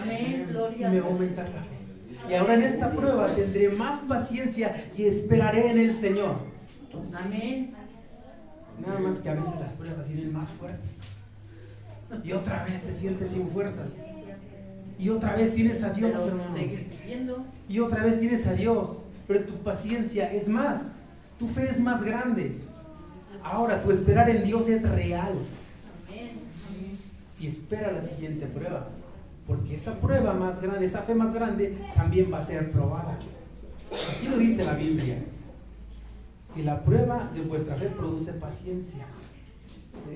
Amén. Y Gloria me a va a Dios. aumentar la fe. Y ahora en esta prueba tendré más paciencia y esperaré en el Señor. Amén. Nada más que a veces las pruebas vienen más fuertes. Y otra vez te sientes sin fuerzas. Y otra vez tienes a Dios, Pero hermano. seguir viviendo. Y otra vez tienes a Dios. Pero tu paciencia es más. Tu fe es más grande. Ahora tu esperar en Dios es real. Y espera la siguiente prueba. Porque esa prueba más grande, esa fe más grande, también va a ser probada. Aquí lo dice la Biblia. Que la prueba de vuestra fe produce paciencia.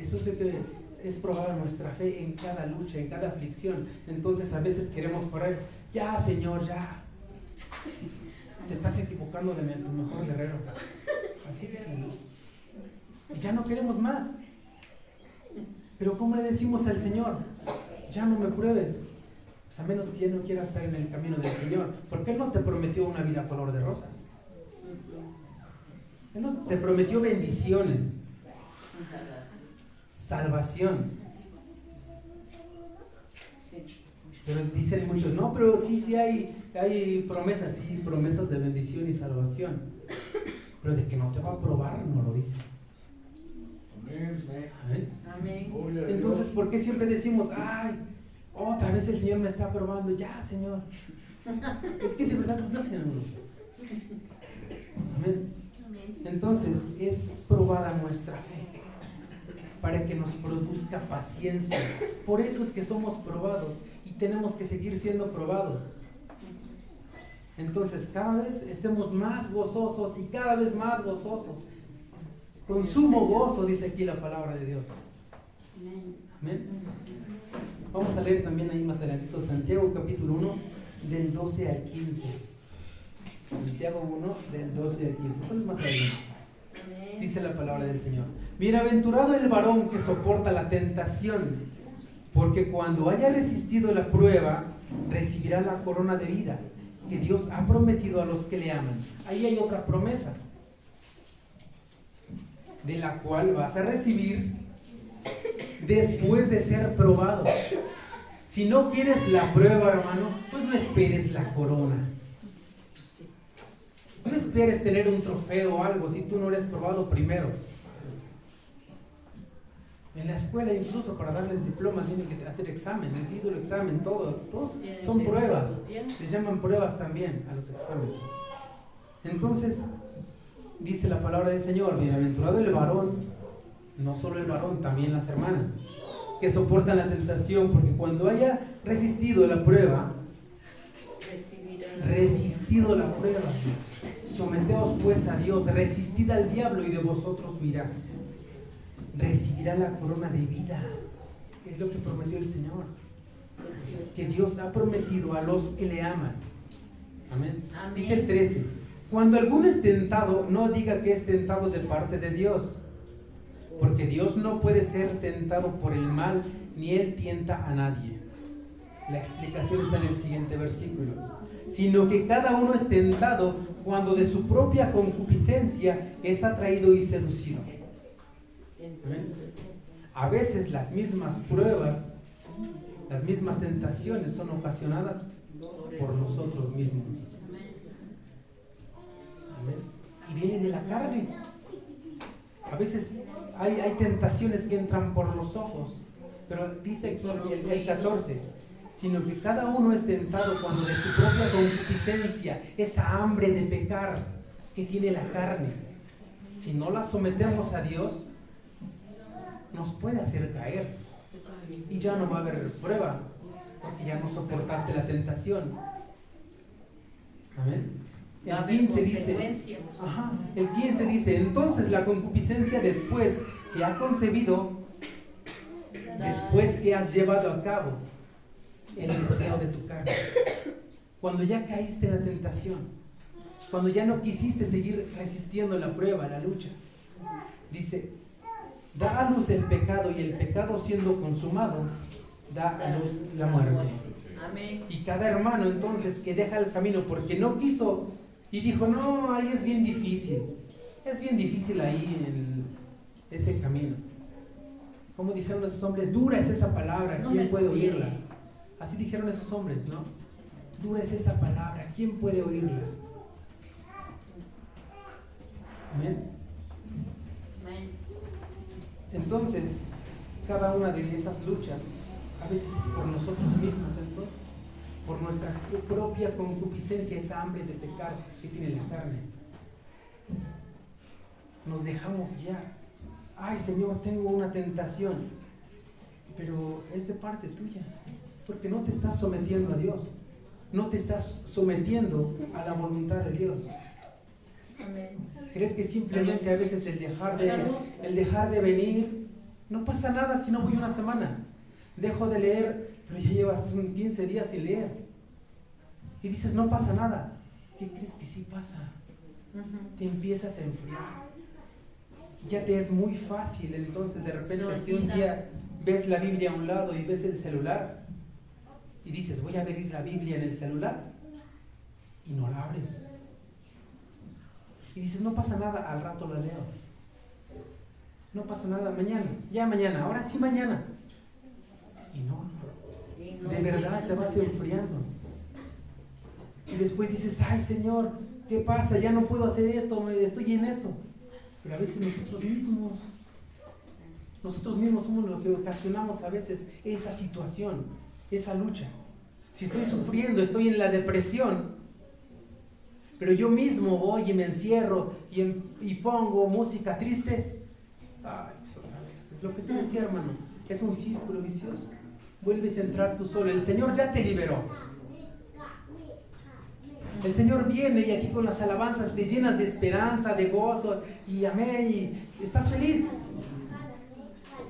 Eso es lo que es probada nuestra fe en cada lucha, en cada aflicción. Entonces a veces queremos correr. Ya, Señor, ya. Te estás equivocando de tu mejor guerrero. Así dice, ¿no? Y ya no queremos más. Pero ¿cómo le decimos al Señor? Ya no me pruebes. Pues a menos que ya no quieras estar en el camino del Señor. Porque Él no te prometió una vida color de rosa. Él no te prometió bendiciones. Salvación. Pero dicen muchos, no, pero sí hay promesas, sí, promesas de bendición y salvación. Pero de que no te va a probar, no lo dice. Amén. Amén. Entonces, ¿por qué siempre decimos, ay, otra vez el Señor me está probando? Ya, Señor. Es que de verdad no se Amén. Entonces, es probada nuestra fe para que nos produzca paciencia. Por eso es que somos probados y tenemos que seguir siendo probados. Entonces, cada vez estemos más gozosos y cada vez más gozosos. Con sumo gozo, dice aquí la palabra de Dios. Amén. Vamos a leer también ahí más adelantito Santiago capítulo 1 del 12 al 15. Santiago 1 del 12 al 15. Eso es más adelante. Dice la palabra del Señor. Bienaventurado el varón que soporta la tentación, porque cuando haya resistido la prueba, recibirá la corona de vida que Dios ha prometido a los que le aman. Ahí hay otra promesa, de la cual vas a recibir después de ser probado. Si no quieres la prueba, hermano, pues no esperes la corona. No esperes tener un trofeo o algo si tú no eres probado primero. En la escuela incluso para darles diplomas tienen que hacer examen, el título, examen, todos son pruebas. Les llaman pruebas también a los exámenes. Entonces, dice la palabra del Señor, bienaventurado el varón, no solo el varón, también las hermanas, que soportan la tentación, porque cuando haya resistido la prueba, someteos pues a Dios, resistid al diablo y de vosotros huirá. Recibirá la corona de vida. Es lo que prometió el Señor, que Dios ha prometido a los que le aman. Amén. Dice el 13: cuando alguno es tentado, no diga que es tentado de parte de Dios, porque Dios no puede ser tentado por el mal, ni Él tienta a nadie. La explicación está en el siguiente versículo. Sino que cada uno es tentado cuando de su propia concupiscencia es atraído y seducido. ¿Amén? A veces las mismas pruebas, las mismas tentaciones son ocasionadas por nosotros mismos. ¿Amén? Y viene de la carne. A veces hay tentaciones que entran por los ojos, pero dice aquí el 14, sino que cada uno es tentado cuando de su propia concupiscencia, esa hambre de pecar que tiene la carne, si no la sometemos a Dios, nos puede hacer caer y ya no va a haber prueba porque ya no soportaste la tentación. Amén. El 15 dice, entonces la concupiscencia después que ha concebido, después que has llevado a cabo el deseo de tu carne, cuando ya caíste en la tentación, cuando ya no quisiste seguir resistiendo la prueba, la lucha, dice, da a luz el pecado, y el pecado siendo consumado da a luz la muerte. Amén. Y cada hermano entonces que deja el camino porque no quiso y dijo, no, ahí es bien difícil ahí en ese camino. Como dijeron esos hombres, dura es esa palabra, ¿quién puede oírla? Así dijeron esos hombres, ¿no? Dura es esa palabra, ¿quién puede oírla? Amén. Entonces, cada una de esas luchas a veces es por nosotros mismos, entonces, por nuestra propia concupiscencia, esa hambre de pecar que tiene la carne. Nos dejamos guiar. Ay, Señor, tengo una tentación, pero es de parte tuya, porque no te estás sometiendo a Dios, no te estás sometiendo a la voluntad de Dios. Amén. ¿Crees que simplemente a veces el dejar de venir, no pasa nada si no voy una semana? Dejo de leer, pero ya llevas 15 días sin leer. Y dices, no pasa nada. ¿Qué crees que sí pasa? Te empiezas a enfriar. Ya te es muy fácil, entonces de repente si un día ves la Biblia a un lado y ves el celular y dices, voy a abrir la Biblia en el celular, y no la abres. Y dices, no pasa nada, al rato la leo. No pasa nada, mañana, ahora sí mañana. Y no, de verdad te vas enfriando. Y después dices, ay Señor, ¿qué pasa? Ya no puedo hacer esto, estoy en esto. Pero a veces nosotros mismos somos los que ocasionamos a veces esa situación, esa lucha. Si estoy sufriendo, estoy en la depresión, pero yo mismo voy y me encierro y pongo música triste, ay, pues otra vez, es lo que te decía, hermano, es un círculo vicioso. Vuelves a entrar tú solo, el Señor ya te liberó. El Señor viene y aquí con las alabanzas te llenas de esperanza, de gozo y amén, y estás feliz.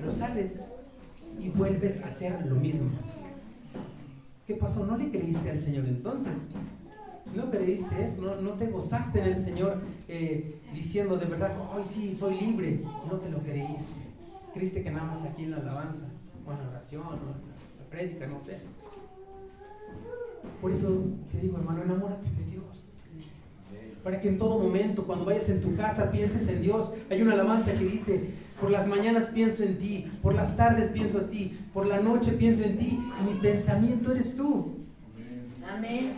Pero sales y vuelves a hacer lo mismo. ¿Qué pasó? ¿No le creíste al Señor entonces? ¿No creíste eso? ¿No te gozaste en el Señor diciendo de verdad, ay sí, soy libre? No te lo creíste. Creíste que nada más aquí en la alabanza, o en la oración, o en la prédica, no sé. Por eso te digo, hermano, enamórate de Dios. Para que en todo momento, cuando vayas en tu casa, pienses en Dios. Hay una alabanza que dice, por las mañanas pienso en ti, por las tardes pienso en ti, por la noche pienso en ti, y mi pensamiento eres tú. Amén.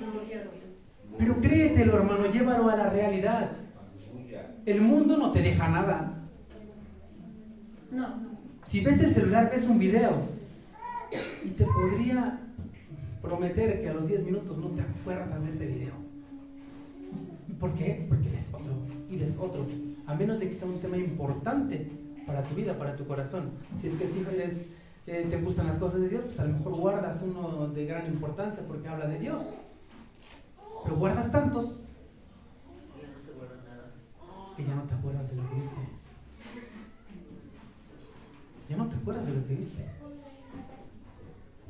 Pero créetelo, hermano, llévalo a la realidad. El mundo no te deja nada. No. Si ves el celular, ves un video, y te podría prometer que a los 10 minutos no te acuerdas de ese video. ¿Por qué? Porque ves otro y ves otro. A menos de que sea un tema importante para tu vida, para tu corazón. Si es que siempre te gustan las cosas de Dios, pues a lo mejor guardas uno de gran importancia porque habla de Dios. Pero guardas tantos que ya no te acuerdas de lo que viste. Ya no te acuerdas de lo que viste.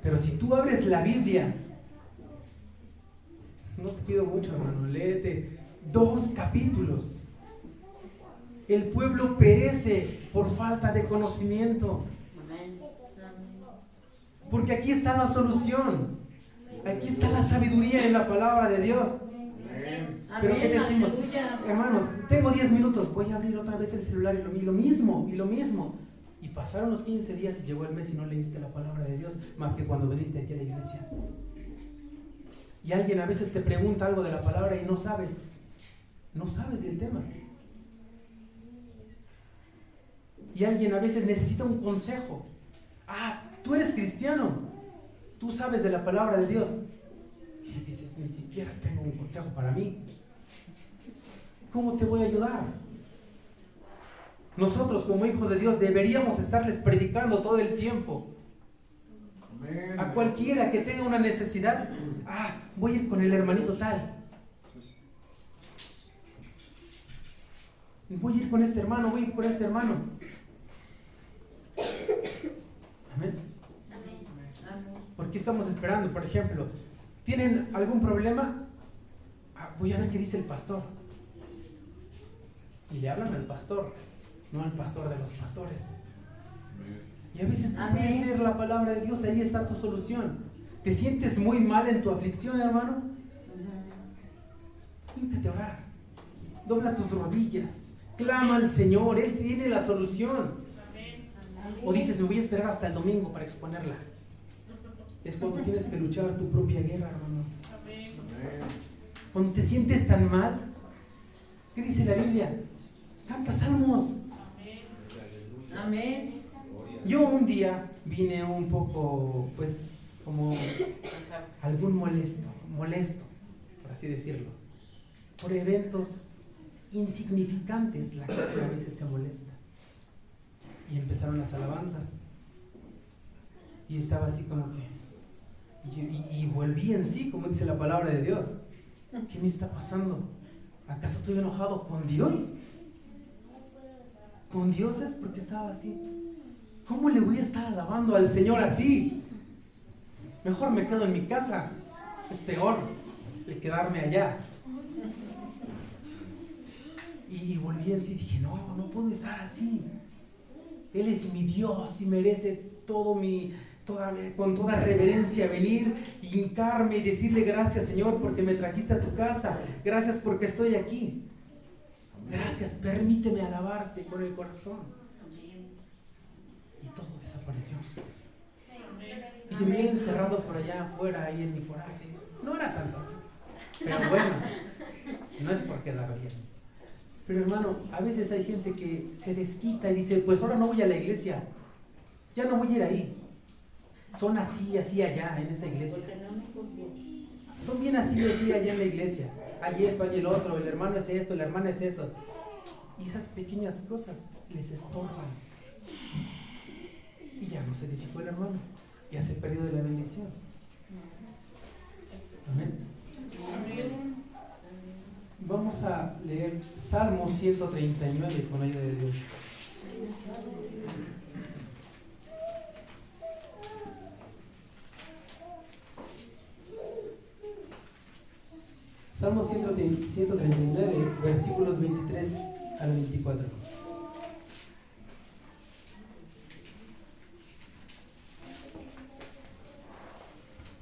Pero si tú abres la Biblia, no te pido mucho, hermano, léete 2 capítulos. El pueblo perece por falta de conocimiento. Porque aquí está la solución. Aquí está la sabiduría en la palabra de Dios. Pero ¿qué decimos? Hermanos, tengo 10 minutos, voy a abrir otra vez el celular y lo mismo. Y pasaron los 15 días y llegó el mes y no leíste la palabra de Dios más que cuando viniste aquí a la iglesia. Y alguien a veces te pregunta algo de la palabra y no sabes del tema. Y alguien a veces necesita un consejo. Ah, tú eres cristiano, tú sabes de la palabra de Dios. Y dices, ni siquiera tengo un consejo para mí. ¿Cómo te voy a ayudar? Nosotros como hijos de Dios deberíamos estarles predicando todo el tiempo. A cualquiera que tenga una necesidad, voy a ir con el hermanito tal. Voy a ir con este hermano, voy a ir con este hermano. Amén. ¿Por qué estamos esperando? Por ejemplo, ¿tienen algún problema? Voy a ver qué dice el pastor. Y le hablan al pastor, no al pastor de los pastores. Y a veces tú puedes leer la palabra de Dios, ahí está tu solución. ¿Te sientes muy mal en tu aflicción, hermano? Píntate a orar. Dobla tus rodillas. Clama al Señor, Él tiene la solución. O dices, me voy a esperar hasta el domingo para exponerla. Es cuando tienes que luchar tu propia guerra, hermano. Cuando te sientes tan mal, ¿qué dice la Biblia? Canta salmos. Amén. Yo un día vine un poco, pues, como algún molesto, por así decirlo, por eventos insignificantes. La gente a veces se molesta. Y empezaron las alabanzas. Y estaba así como que... Y volví en sí, como dice la palabra de Dios. ¿Qué me está pasando? ¿Acaso estoy enojado con Dios? ¿Con Dios es porque estaba así? ¿Cómo le voy a estar alabando al Señor así? Mejor me quedo en mi casa. Es peor el quedarme allá. Y volví en sí, dije, no puedo estar así. Él es mi Dios y merece con toda reverencia venir, hincarme y decirle gracias, Señor, porque me trajiste a tu casa. Gracias porque estoy aquí. Gracias, permíteme alabarte con el corazón. Y todo desapareció. Y se me había encerrado por allá afuera, ahí en mi coraje. No era tanto, pero bueno, no es por quedar bien. Pero hermano, a veces hay gente que se desquita y dice, pues ahora no voy a la iglesia, ya no voy a ir ahí. Son así allá en esa iglesia. Son bien así allá en la iglesia. Hay esto, hay el otro, el hermano es esto, la hermana es esto. Y esas pequeñas cosas les estorban. Y ya no se edificó el hermano, ya se perdió de la bendición. Amén. Vamos a leer Salmo 139 con ayuda de Dios. Salmo 139, versículos 23 al 24.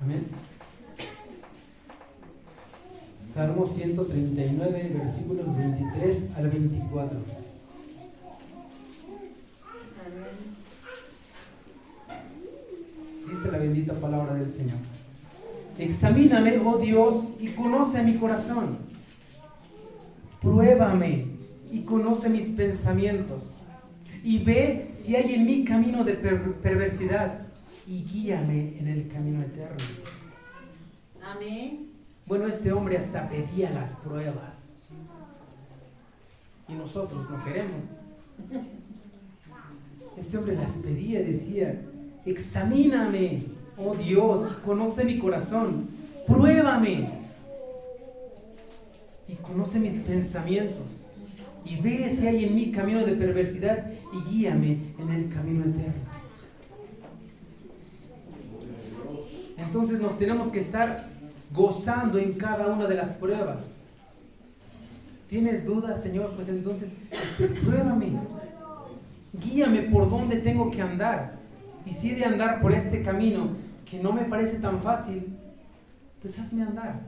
Amén. Salmo 139, versículos 23 al 24. Dice la bendita palabra del Señor. Examíname, oh Dios, y conoce mi corazón. Pruébame y conoce mis pensamientos. Y ve si hay en mí camino de perversidad y guíame en el camino eterno. Amén. Bueno, este hombre hasta pedía las pruebas. Y nosotros no queremos. Este hombre las pedía y decía, examíname, oh Dios, y conoce mi corazón. Pruébame y conoce mis pensamientos. Y ve si hay en mí camino de perversidad y guíame en el camino eterno. Entonces nos tenemos que estar gozando en cada una de las pruebas. ¿Tienes dudas, Señor? Pues entonces, pruébame. Guíame por dónde tengo que andar. Y si he de andar por este camino que no me parece tan fácil, pues hazme andar.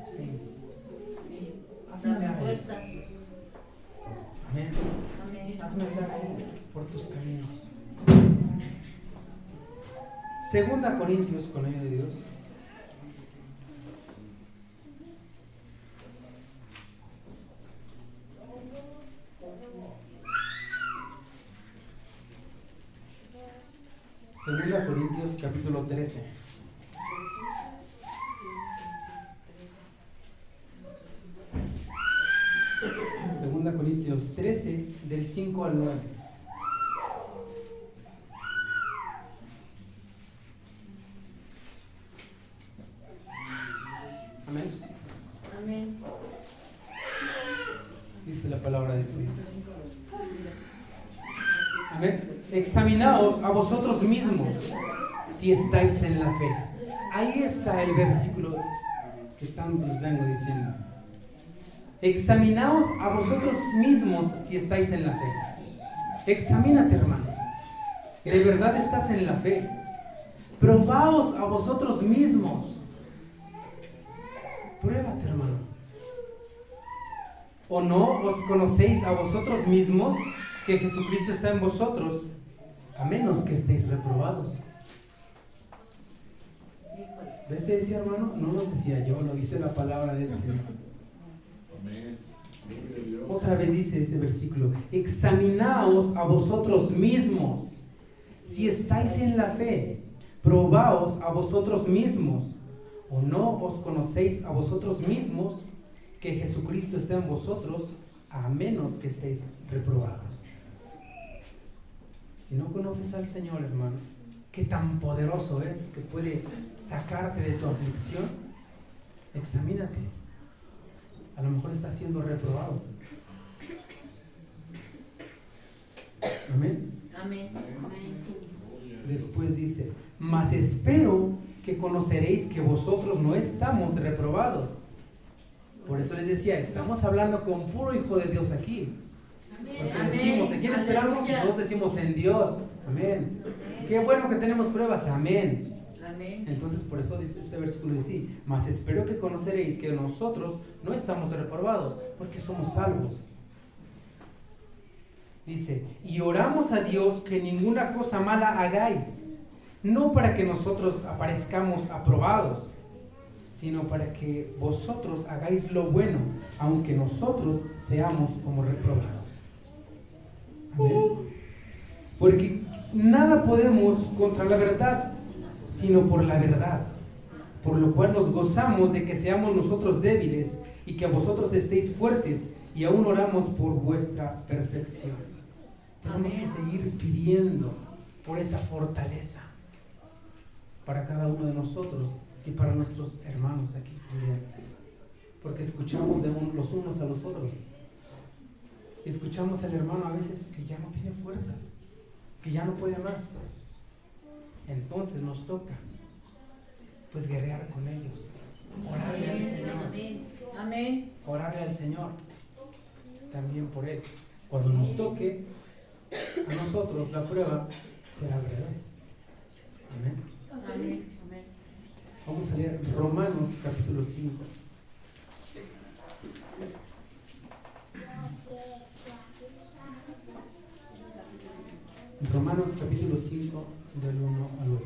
Hazme andar. Amén. Hazme andar por tus caminos. 2 Corintios, con ayuda de Dios. Segunda Corintios capítulo 13. Segunda Corintios 13, del 5 al 9. Amén. Amén. Dice la palabra del Señor. Amén. Examinaos a vosotros mismos si estáis en la fe. Ahí está el versículo que tanto les vengo diciendo. Examinaos a vosotros mismos si estáis en la fe. Examínate, hermano. ¿De verdad estás en la fe? Probaos a vosotros mismos. Pruébate, hermano. ¿O no os conocéis a vosotros mismos que Jesucristo está en vosotros, a menos que estéis reprobados? ¿Ves? Te decía, hermano, no lo decía yo, lo dice la palabra del Señor. Amén. Otra vez dice ese versículo: examinaos a vosotros mismos Si estáis en la fe, probaos a vosotros mismos, o no os conocéis a vosotros mismos que Jesucristo está en vosotros, a menos que estéis reprobados. Si no conoces al Señor, hermano, qué tan poderoso es que puede sacarte de tu aflicción, examínate. A lo mejor estás siendo reprobado. Amén. Amén. Después dice, mas espero que conoceréis que vosotros no estamos reprobados. Por eso les decía, estamos hablando con puro hijo de Dios aquí. Porque Amén. decimos, ¿en quién esperamos? Aleluya. Todos decimos en Dios. Amén. Qué bueno que tenemos pruebas. Amén. Amén. Entonces por eso dice este versículo dice, mas espero que conoceréis que nosotros no estamos reprobados, porque somos salvos. Dice, y oramos a Dios que ninguna cosa mala hagáis, no para que nosotros aparezcamos aprobados, sino para que vosotros hagáis lo bueno, aunque nosotros seamos como reprobados. Amén. Porque nada podemos contra la verdad, sino por la verdad, por lo cual nos gozamos de que seamos nosotros débiles y que vosotros estéis fuertes, y aún oramos por vuestra perfección. Tenemos que seguir pidiendo por esa fortaleza para cada uno de nosotros y para nuestros hermanos aquí también, porque escuchamos de los unos a los otros. Escuchamos al hermano a veces que ya no tiene fuerzas, que ya no puede más. Entonces nos toca pues guerrear con ellos, orarle al Señor, Amén. orarle al Señor también por él. Cuando nos toque a nosotros la prueba, será al revés. Amén. Amén. Amén. Vamos a leer Romanos capítulo 5. Romanos capítulo 5 del 1 al 8.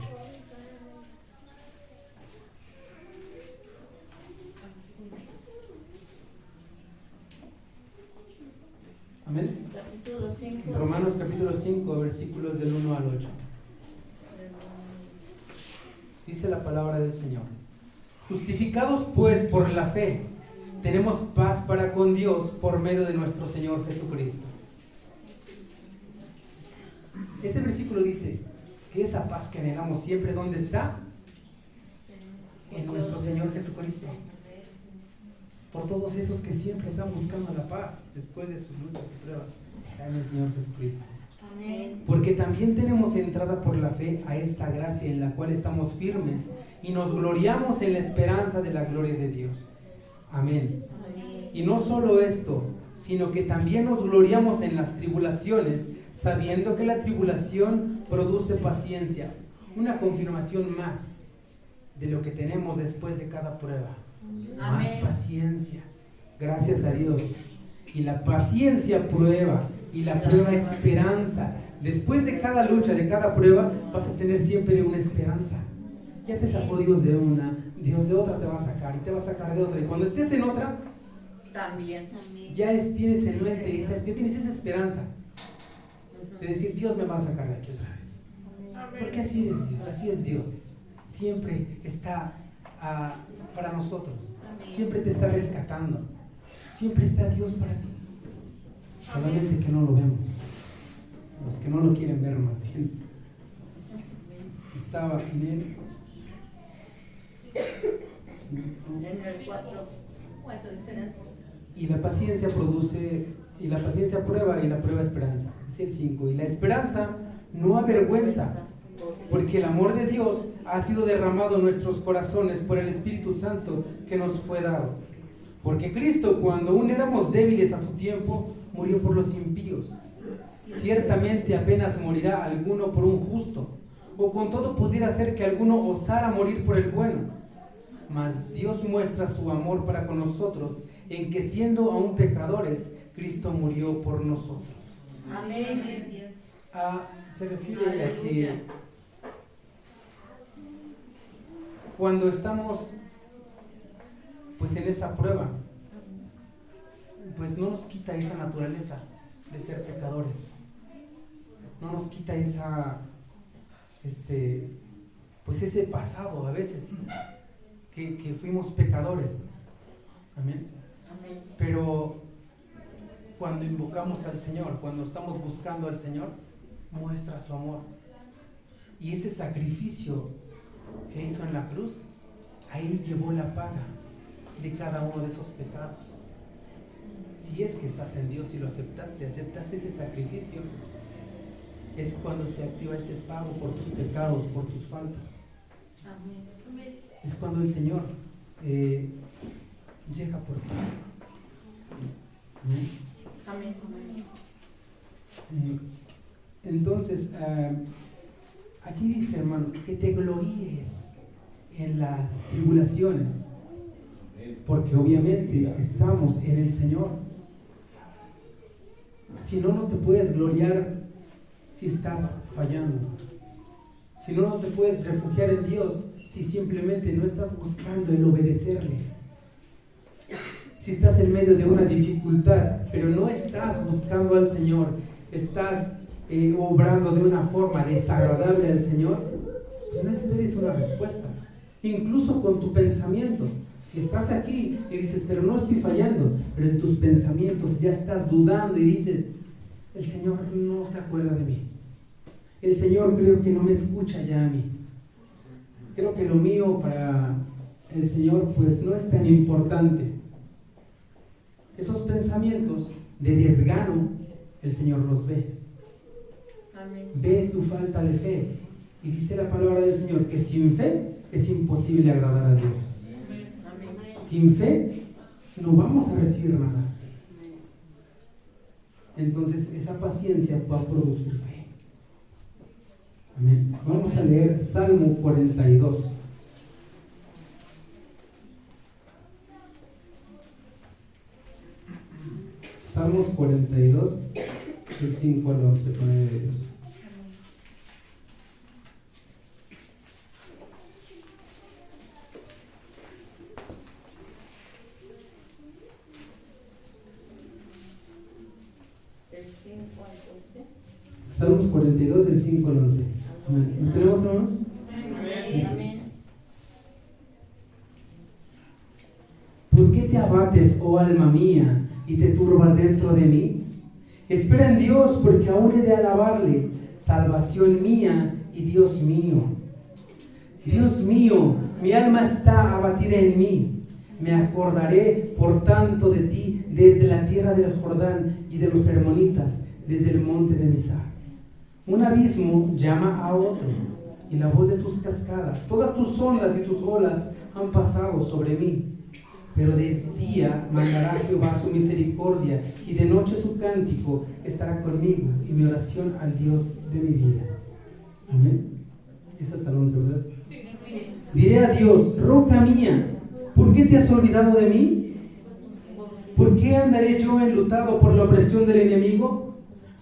Amén. Capítulo 5. Romanos capítulo 5, versículos del 1 al 8. Dice la palabra del Señor. Justificados pues por la fe, tenemos paz para con Dios por medio de nuestro Señor Jesucristo. Ese versículo dice que esa paz que anhelamos siempre, ¿dónde está? En nuestro Señor Jesucristo. Por todos esos que siempre están buscando la paz después de sus luchas y pruebas, está en el Señor Jesucristo. Amén. Porque también tenemos entrada por la fe a esta gracia en la cual estamos firmes y nos gloriamos en la esperanza de la gloria de Dios. Amén. Y no solo esto, sino que también nos gloriamos en las tribulaciones, sabiendo que la tribulación produce paciencia, una confirmación más de lo que tenemos después de cada prueba. Más Amén. paciencia, gracias a Dios. Y la paciencia prueba, y la prueba esperanza. Después de cada lucha, de cada prueba, vas a tener siempre una esperanza. Ya te sacó Dios de una, Dios de otra te va a sacar, y te va a sacar de otra. Y cuando estés en otra, También. ya tienes en mente, ya tienes esa esperanza de decir, Dios me va a sacar de aquí otra vez. Porque así es Dios, así es Dios. Siempre está para nosotros. Siempre te está rescatando. Siempre está Dios para ti. Solamente que no lo vemos. Los que no lo quieren ver más bien. Estaba en él. En el 4. Esperanza. Y la paciencia produce, y la paciencia prueba, y la prueba esperanza. Es el 5. Y la esperanza no avergüenza, porque el amor de Dios ha sido derramado en nuestros corazones por el Espíritu Santo que nos fue dado. Porque Cristo, cuando aún éramos débiles a su tiempo, murió por los impíos. Ciertamente apenas morirá alguno por un justo, o con todo pudiera ser que alguno osara morir por el bueno. Mas Dios muestra su amor para con nosotros, en que siendo aún pecadores, Cristo murió por nosotros. Amén. Se refiere a que cuando estamos pues en esa prueba, pues no nos quita esa naturaleza de ser pecadores, no nos quita esa pues ese pasado a veces, que fuimos pecadores. Amén. Amén. Pero cuando invocamos al Señor, cuando estamos buscando al Señor, muestra su amor. Y ese sacrificio que hizo en la cruz, ahí llevó la paga de cada uno de esos pecados. Si es que estás en Dios y lo aceptaste ese sacrificio, es cuando se activa ese pago por tus pecados, por tus faltas. Amén. Es cuando el Señor llega por ti. Amén. Entonces, aquí dice, hermano, que te gloríes en las tribulaciones, porque obviamente estamos en el Señor. Si no, no te puedes gloriar si estás fallando. Si no, no te puedes refugiar en Dios si simplemente no estás buscando el obedecerle. Si estás en medio de una dificultad, pero no estás buscando al Señor, estás obrando de una forma desagradable al Señor, pues no esperes una respuesta. Incluso con tu pensamiento. Si estás aquí y dices, pero no estoy fallando, pero en tus pensamientos ya estás dudando y dices, el Señor no se acuerda de mí. El Señor creo que no me escucha ya a mí. Creo que lo mío para el Señor pues no es tan importante. Esos pensamientos de desgano, el Señor los ve. Amén. Ve tu falta de fe. Y dice la palabra del Señor que sin fe es imposible agradar a Dios. Amén. Sin fe no vamos a recibir nada. Entonces esa paciencia va a producir fe. Amén. Vamos a leer Salmo 42. Salmos 42, del 5 al 11, con el de Dios. Del 5 al 12. Salmos 42, del 5 al 11. Amén. ¿Lo tenemos, hermanos? Amén. Amén. ¿Por qué te abates, oh alma mía, y te turbas dentro de mí? Espera en Dios, porque aún he de alabarle, salvación mía y Dios mío. Dios mío, mi alma está abatida en mí. Me acordaré, por tanto, de ti desde la tierra del Jordán y de los hermonitas, desde el monte de Misar. Un abismo llama a otro, y la voz de tus cascadas, todas tus ondas y tus olas han pasado sobre mí. Pero de día mandará Jehová su misericordia, y de noche su cántico estará conmigo, y mi oración al Dios de mi vida. Amén. Es hasta el 11, ¿verdad? Sí. Diré a Dios, roca mía, ¿por qué te has olvidado de mí? ¿Por qué andaré yo enlutado por la opresión del enemigo?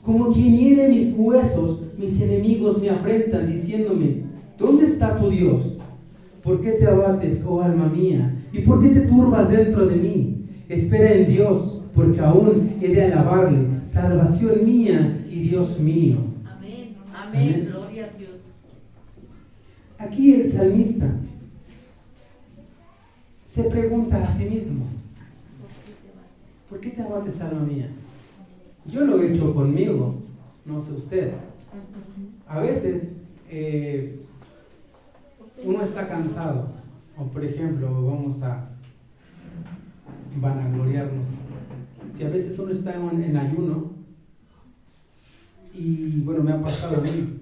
Como quien hiere mis huesos, mis enemigos me afrentan, diciéndome, ¿dónde está tu Dios? ¿Por qué te abates, oh alma mía? ¿Y por qué te turbas dentro de mí? Espera en Dios, porque aún he de alabarle, salvación mía y Dios mío. Amén. Amén. Amén. Gloria a Dios. Aquí el salmista se pregunta a sí mismo, ¿por qué te abates, alma mía? Yo lo he hecho conmigo, no sé usted. A veces uno está cansado, o por ejemplo, vamos a vanagloriarnos. Si a veces uno está en ayuno, y bueno, me ha pasado a mí,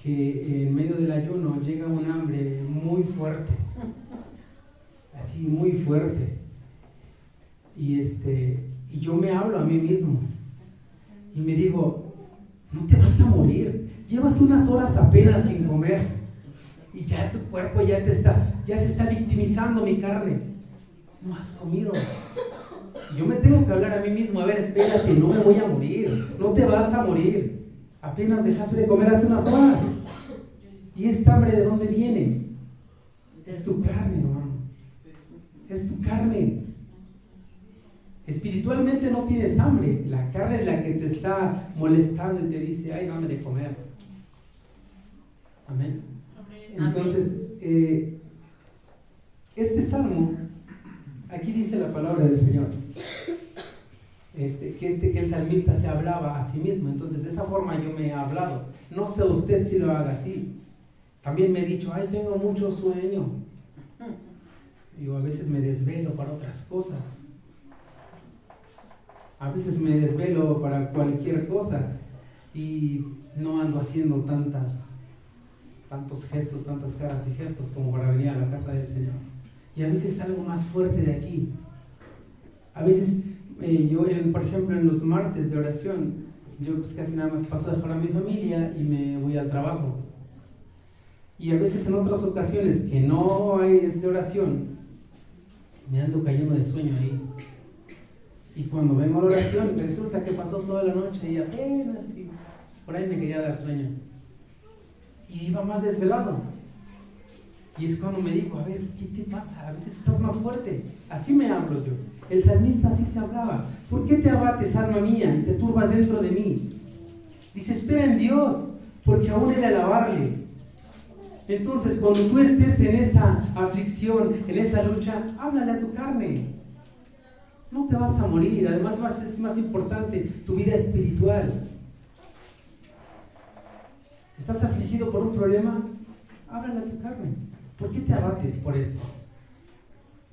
que en medio del ayuno llega un hambre muy fuerte, así muy fuerte, y yo me hablo a mí mismo, y me digo, no te vas a morir, llevas unas horas apenas sin comer, y ya tu cuerpo ya se está victimizando, mi carne, no has comido. Yo me tengo que hablar a mí mismo, a ver, espérate, no me voy a morir, no te vas a morir, apenas dejaste de comer hace unas horas. ¿Y esta hambre de dónde viene? Es tu carne, hermano, es tu carne. Espiritualmente no tienes hambre, la carne es la que te está molestando y te dice, ay, dame de comer. Amén. Entonces, este salmo, aquí dice la palabra del Señor, que el salmista se hablaba a sí mismo. Entonces, de esa forma yo me he hablado. No sé usted si lo haga así. También me he dicho, ay, tengo mucho sueño. Digo, a veces me desvelo para otras cosas. A veces me desvelo para cualquier cosa y no ando haciendo tantos gestos, tantas caras y gestos como para venir a la casa del Señor. Y a veces salgo más fuerte de aquí. A veces yo, por ejemplo, en los martes de oración, yo pues casi nada más paso a dejar a mi familia y me voy al trabajo. Y a veces en otras ocasiones que no hay oración, me ando cayendo de sueño ahí. Y cuando vengo a la oración, resulta que pasó toda la noche y apenas y por ahí me quería dar sueño. Y iba más desvelado. Y es cuando me digo, a ver, ¿qué te pasa? A veces estás más fuerte. Así me hablo yo. El salmista así se hablaba. ¿Por qué te abates, alma mía, y te turbas dentro de mí? Dice, espera en Dios, porque aún he de alabarle. Entonces, cuando tú estés en esa aflicción, en esa lucha, háblale a tu carne. No te vas a morir. Además, es más importante tu vida espiritual. ¿Estás afligido por un problema? Háblale a tu carne. ¿Por qué te abates por esto?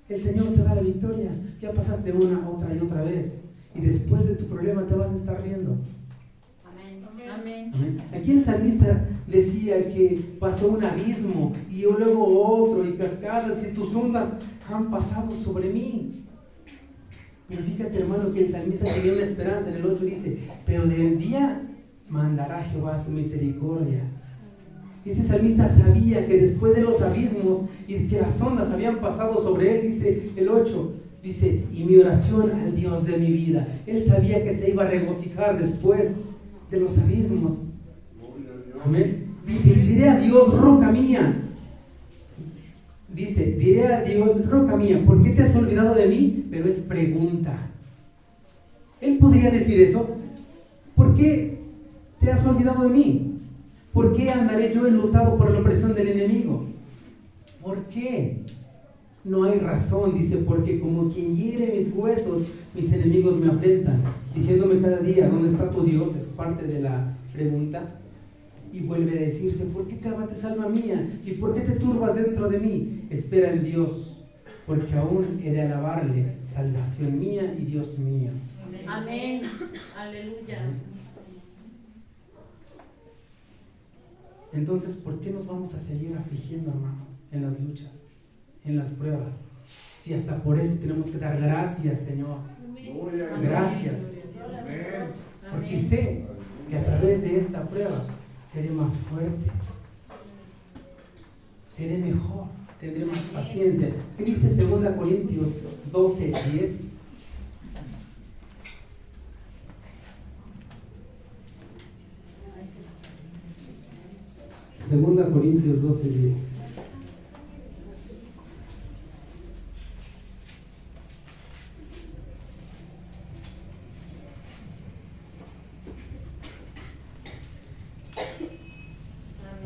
El Señor te da la victoria. Ya pasaste una, otra y otra vez. Y después de tu problema te vas a estar riendo. Amén. Amén. Aquí el salmista decía que pasó un abismo y luego otro y cascadas y tus ondas han pasado sobre mí. Pero fíjate, hermano, que el salmista tenía una esperanza. En el 8 dice, pero de día mandará Jehová su misericordia. Este salmista sabía que después de los abismos y que las ondas habían pasado sobre él, dice el 8, dice, y mi oración al Dios de mi vida. Él sabía que se iba a regocijar después de los abismos. Amén. Dice, diré a Dios, roca mía. Dice, diré a Dios, roca mía, ¿por qué te has olvidado de mí? Pero es pregunta. Él podría decir eso. ¿Por qué te has olvidado de mí? ¿Por qué andaré yo enlutado por la opresión del enemigo? ¿Por qué? No hay razón, dice, porque como quien hiere mis huesos, mis enemigos me afrentan, diciéndome cada día, ¿dónde está tu Dios? Es parte de la pregunta. Y vuelve a decirse, ¿por qué te abates, alma mía? ¿Y por qué te turbas dentro de mí? Espera en Dios, porque aún he de alabarle, salvación mía y Dios mío. Amén. Aleluya. Entonces, ¿por qué nos vamos a seguir afligiendo, hermano, en las luchas, en las pruebas? Si hasta por eso tenemos que dar gracias, Señor. Gracias. Porque sé que a través de esta prueba seré más fuerte, seré mejor, tendré más paciencia. ¿Qué dice 2 Corintios 12:10? Segunda Corintios 12:10.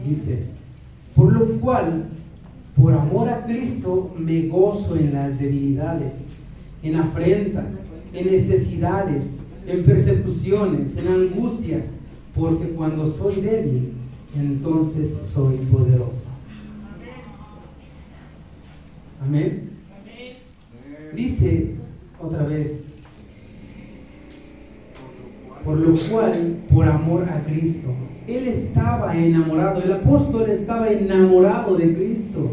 Dice, por lo cual, por amor a Cristo, me gozo en las debilidades, en afrentas, en necesidades, en persecuciones, en angustias, porque cuando soy débil, entonces soy poderoso. Amén. Dice otra vez, por lo cual, por amor a Cristo. Él estaba enamorado, el apóstol estaba enamorado de Cristo.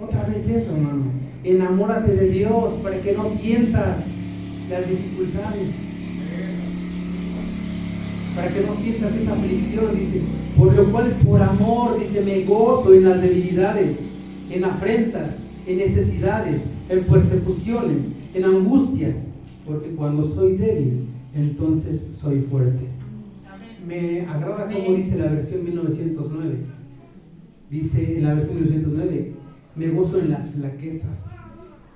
Otra vez eso, hermano. Enamórate de Dios para que no sientas las dificultades. Para que no sientas esa aflicción, dice. Por lo cual, por amor, dice, me gozo en las debilidades, en afrentas, en necesidades, en persecuciones, en angustias, porque cuando soy débil, entonces soy fuerte. Me agrada como dice la versión 1909. Dice en la versión 1909, me gozo en las flaquezas.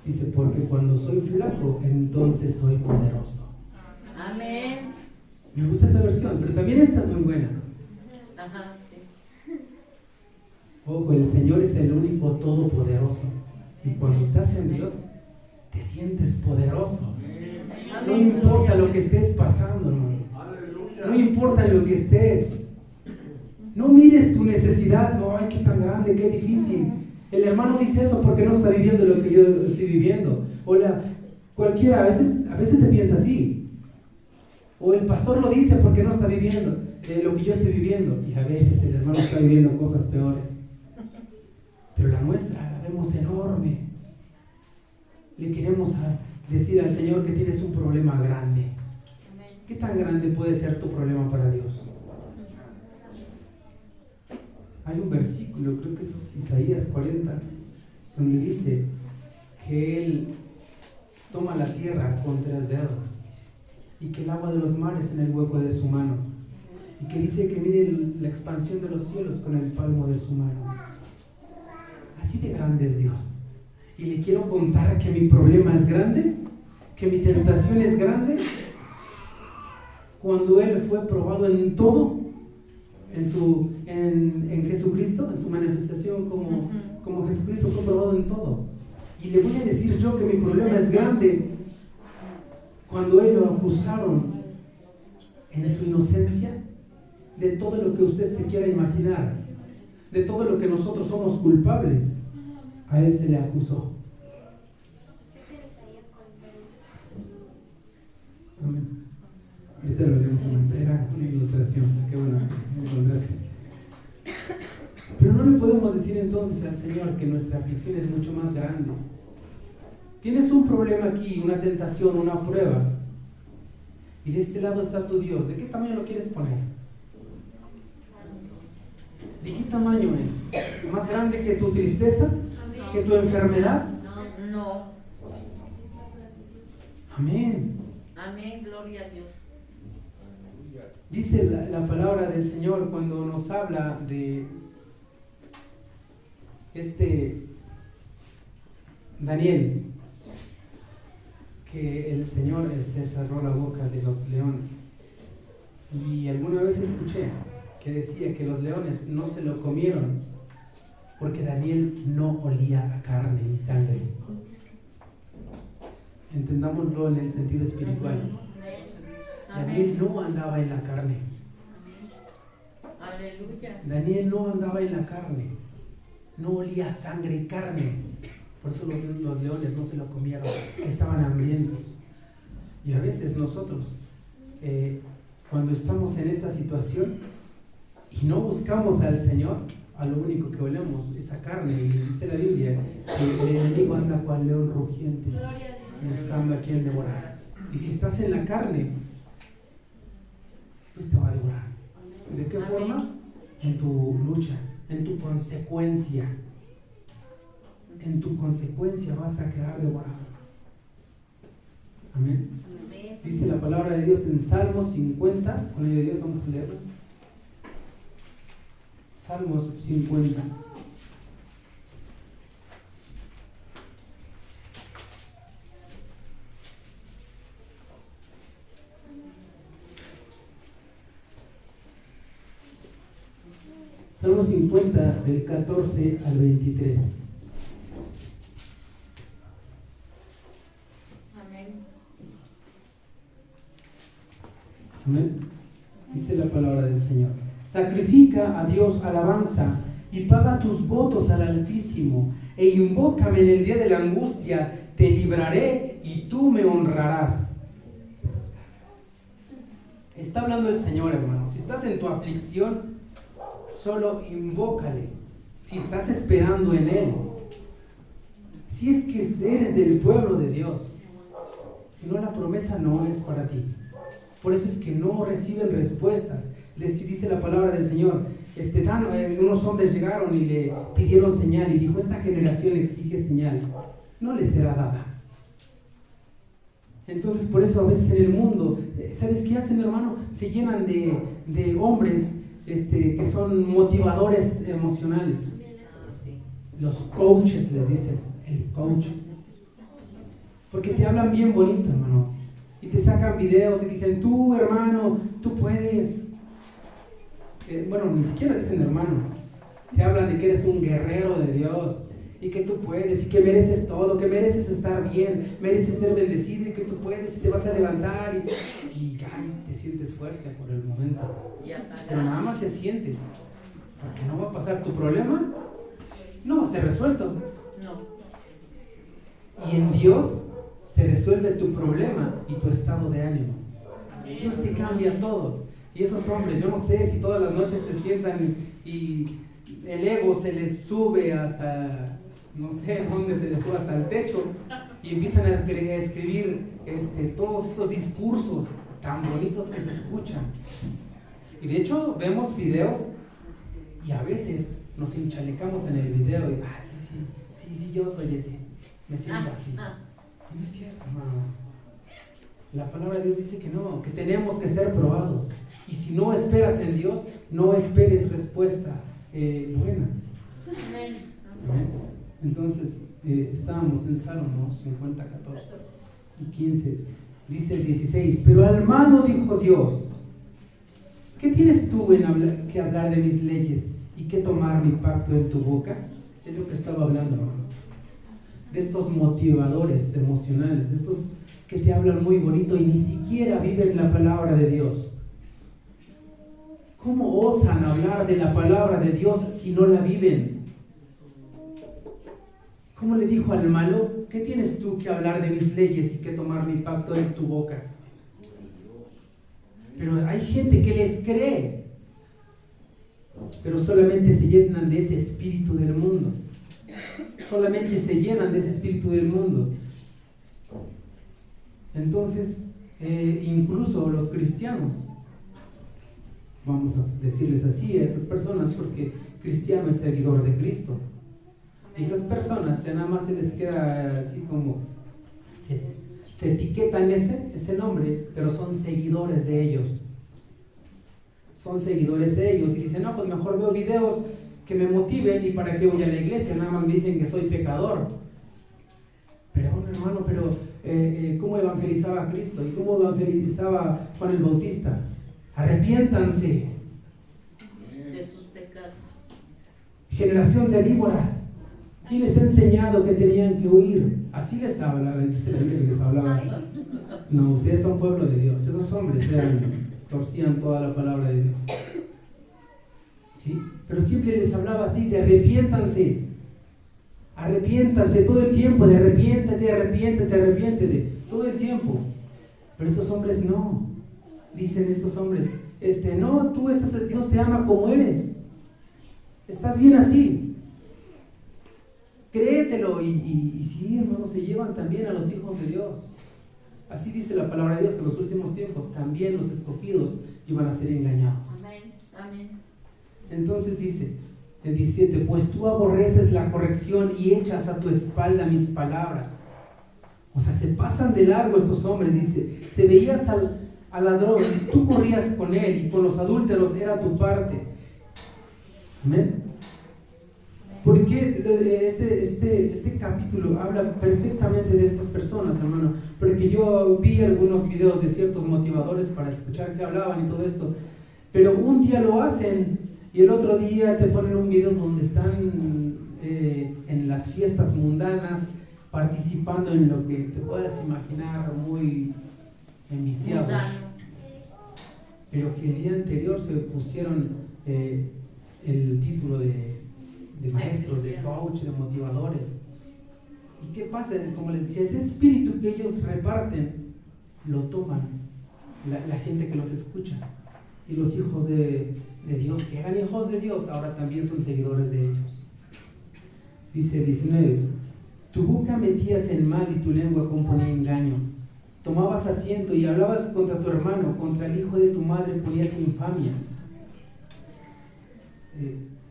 Dice, porque cuando soy flaco, entonces soy poderoso. Amén. Me gusta esa versión, pero también esta es muy buena. Ajá, sí. Ojo, el Señor es el único todopoderoso. Y cuando estás en Dios, te sientes poderoso. No importa lo que estés pasando, hermano. No importa lo que estés. No mires tu necesidad. Ay, qué tan grande, qué difícil. El hermano dice eso porque no está viviendo lo que yo estoy viviendo. O cualquiera, a veces se piensa así. O el pastor lo dice porque no está viviendo lo que yo estoy viviendo. Y a veces el hermano está viviendo cosas peores. Pero la nuestra la vemos enorme. Le queremos decir al Señor que tienes un problema grande. ¿Qué tan grande puede ser tu problema para Dios? Hay un versículo, creo que es Isaías 40, donde dice que Él toma la tierra con 3 dedos y que el agua de los mares en el hueco de su mano, y que dice que mide la expansión de los cielos con el palmo de su mano. Así de grande es Dios. Y le quiero contar que mi problema es grande, que mi tentación es grande. Cuando Él fue probado en todo, en Jesucristo, en su manifestación como Jesucristo fue probado en todo. Y le voy a decir yo que mi problema es grande. Cuando Él lo acusaron en su inocencia de todo lo que usted se quiera imaginar, de todo lo que nosotros somos culpables, a Él se le acusó. Amén. Ahorita lo digo, era una ilustración. Qué bueno, gracias. Pero no le podemos decir entonces al Señor que nuestra aflicción es mucho más grande. Tienes un problema aquí, una tentación, una prueba, y de este lado está tu Dios. ¿De qué tamaño lo quieres poner? ¿De qué tamaño es? ¿Más grande que tu tristeza? ¿Que tu enfermedad? No. Amén. Amén, gloria a Dios. Dice la palabra del Señor cuando nos habla de Daniel, que el Señor cerró la boca de los leones. Y alguna vez escuché que decía que los leones no se lo comieron porque Daniel no olía a carne ni sangre. Entendámoslo en el sentido espiritual. Daniel no andaba en la carne. Aleluya. Daniel no andaba en la carne. No olía a sangre y carne. Por eso los leones no se lo comieron, estaban hambrientos. Y a veces nosotros, cuando estamos en esa situación y no buscamos al Señor, a lo único que olemos es a carne. Y dice la Biblia que el enemigo anda cual león rugiente, buscando a quien devorar. Y si estás en la carne, pues te va a devorar. ¿De qué forma? En tu lucha, en tu consecuencia. En tu consecuencia vas a quedar devorado. Amén. Dice la palabra de Dios en Salmos 50. Con el de Dios vamos a leerlo. Salmos 50. Salmos 50 del 14 al 23. Amén. Dice la palabra del Señor. Sacrifica a Dios alabanza y paga tus votos al Altísimo, e invócame en el día de la angustia, te libraré y tú me honrarás. Está hablando el Señor, hermano. Si estás en tu aflicción, solo invócale. Si estás esperando en Él, si es que eres del pueblo de Dios, si no, la promesa no es para ti. Por eso es que no reciben respuestas. Les dice la palabra del Señor. Unos hombres llegaron y le pidieron señal y dijo: esta generación exige señal, no les será dada. Entonces, por eso a veces en el mundo, ¿sabes qué hacen, hermano? Se llenan de hombres que son motivadores emocionales. Los coaches les dicen, el coach. Porque te hablan bien bonito, hermano. Y te sacan videos y dicen: tú, hermano, tú puedes. Bueno, ni siquiera dicen hermano. Te hablan de que eres un guerrero de Dios y que tú puedes y que mereces todo, que mereces estar bien, mereces ser bendecido y que tú puedes y te vas a levantar y te sientes fuerte por el momento. Pero nada más te sientes, porque no va a pasar tu problema, no va a ser resuelto. No. Y en Dios se resuelve tu problema y tu estado de ánimo. Dios te cambia todo. Y esos hombres, yo no sé si todas las noches se sientan y el ego se les sube hasta, no sé dónde se les sube, hasta el techo, y empiezan a escribir todos estos discursos tan bonitos que se escuchan. Y de hecho vemos videos y a veces nos hinchalecamos en el video y sí, yo soy ese, me siento así. Y no es cierto, hermano. La palabra de Dios dice que no, que tenemos que ser probados. Y si no esperas en Dios, no esperes respuesta buena. Amén. Amén. Entonces, estábamos en Salmos 50, 14 y 15. Dice el 16, pero al malo dijo Dios, ¿qué tienes tú que hablar de mis leyes y que tomar mi pacto en tu boca? Es lo que estaba hablando, hermanos. De estos motivadores emocionales, de estos que te hablan muy bonito y ni siquiera viven la palabra de Dios. ¿Cómo osan hablar de la palabra de Dios si no la viven? ¿Cómo le dijo al malo? ¿Qué tienes tú que hablar de mis leyes y que tomar mi pacto en tu boca? Pero hay gente que les cree, pero solamente se llenan de ese espíritu del mundo. Solamente se llenan de ese espíritu del mundo. Entonces, incluso los cristianos, vamos a decirles así a esas personas, porque cristiano es seguidor de Cristo. Y esas personas ya nada más se les queda así como, se etiquetan ese nombre, pero son seguidores de ellos. Son seguidores de ellos y dicen, no, pues mejor veo videos que me motiven y para qué voy a la iglesia, nada más me dicen que soy pecador. Pero hermano, ¿cómo evangelizaba Cristo? ¿Y cómo evangelizaba Juan el Bautista? Arrepiéntanse. De sus pecados. Generación de víboras. ¿Quién les ha enseñado que tenían que huir? Así les habla, dice la Biblia que les hablaba. No, ustedes son pueblo de Dios. Esos hombres torcían toda la palabra de Dios. ¿Sí? Pero siempre les hablaba así, de arrepiéntanse. Arrepiéntanse todo el tiempo, de arrepiéntete, todo el tiempo. Pero estos hombres no. Dicen estos hombres, no, Dios te ama como eres. Estás bien así. Créetelo. Y sí, hermanos, se llevan también a los hijos de Dios. Así dice la palabra de Dios, que en los últimos tiempos también los escogidos iban a ser engañados. Amén. Entonces dice el 17, pues tú aborreces la corrección y echas a tu espalda mis palabras. O sea, se pasan de largo estos hombres, dice, se veías al ladrón y tú corrías con él y con los adúlteros era tu parte. Amén. Porque este capítulo habla perfectamente de estas personas, hermano. Porque yo vi algunos videos de ciertos motivadores para escuchar qué hablaban y todo esto. Pero un día lo hacen y el otro día te ponen un video donde están en las fiestas mundanas participando en lo que te puedas imaginar muy enviciados. Pero que el día anterior se pusieron el título de maestros, de coach, de motivadores. ¿Y qué pasa? Como les decía, ese espíritu que ellos reparten, lo toman la gente que los escucha. Y los hijos de Dios, que eran hijos de Dios, ahora también son seguidores de ellos. Dice 19, tu boca metías en mal y tu lengua componía engaño. Tomabas asiento y hablabas contra tu hermano, contra el hijo de tu madre ponías infamia.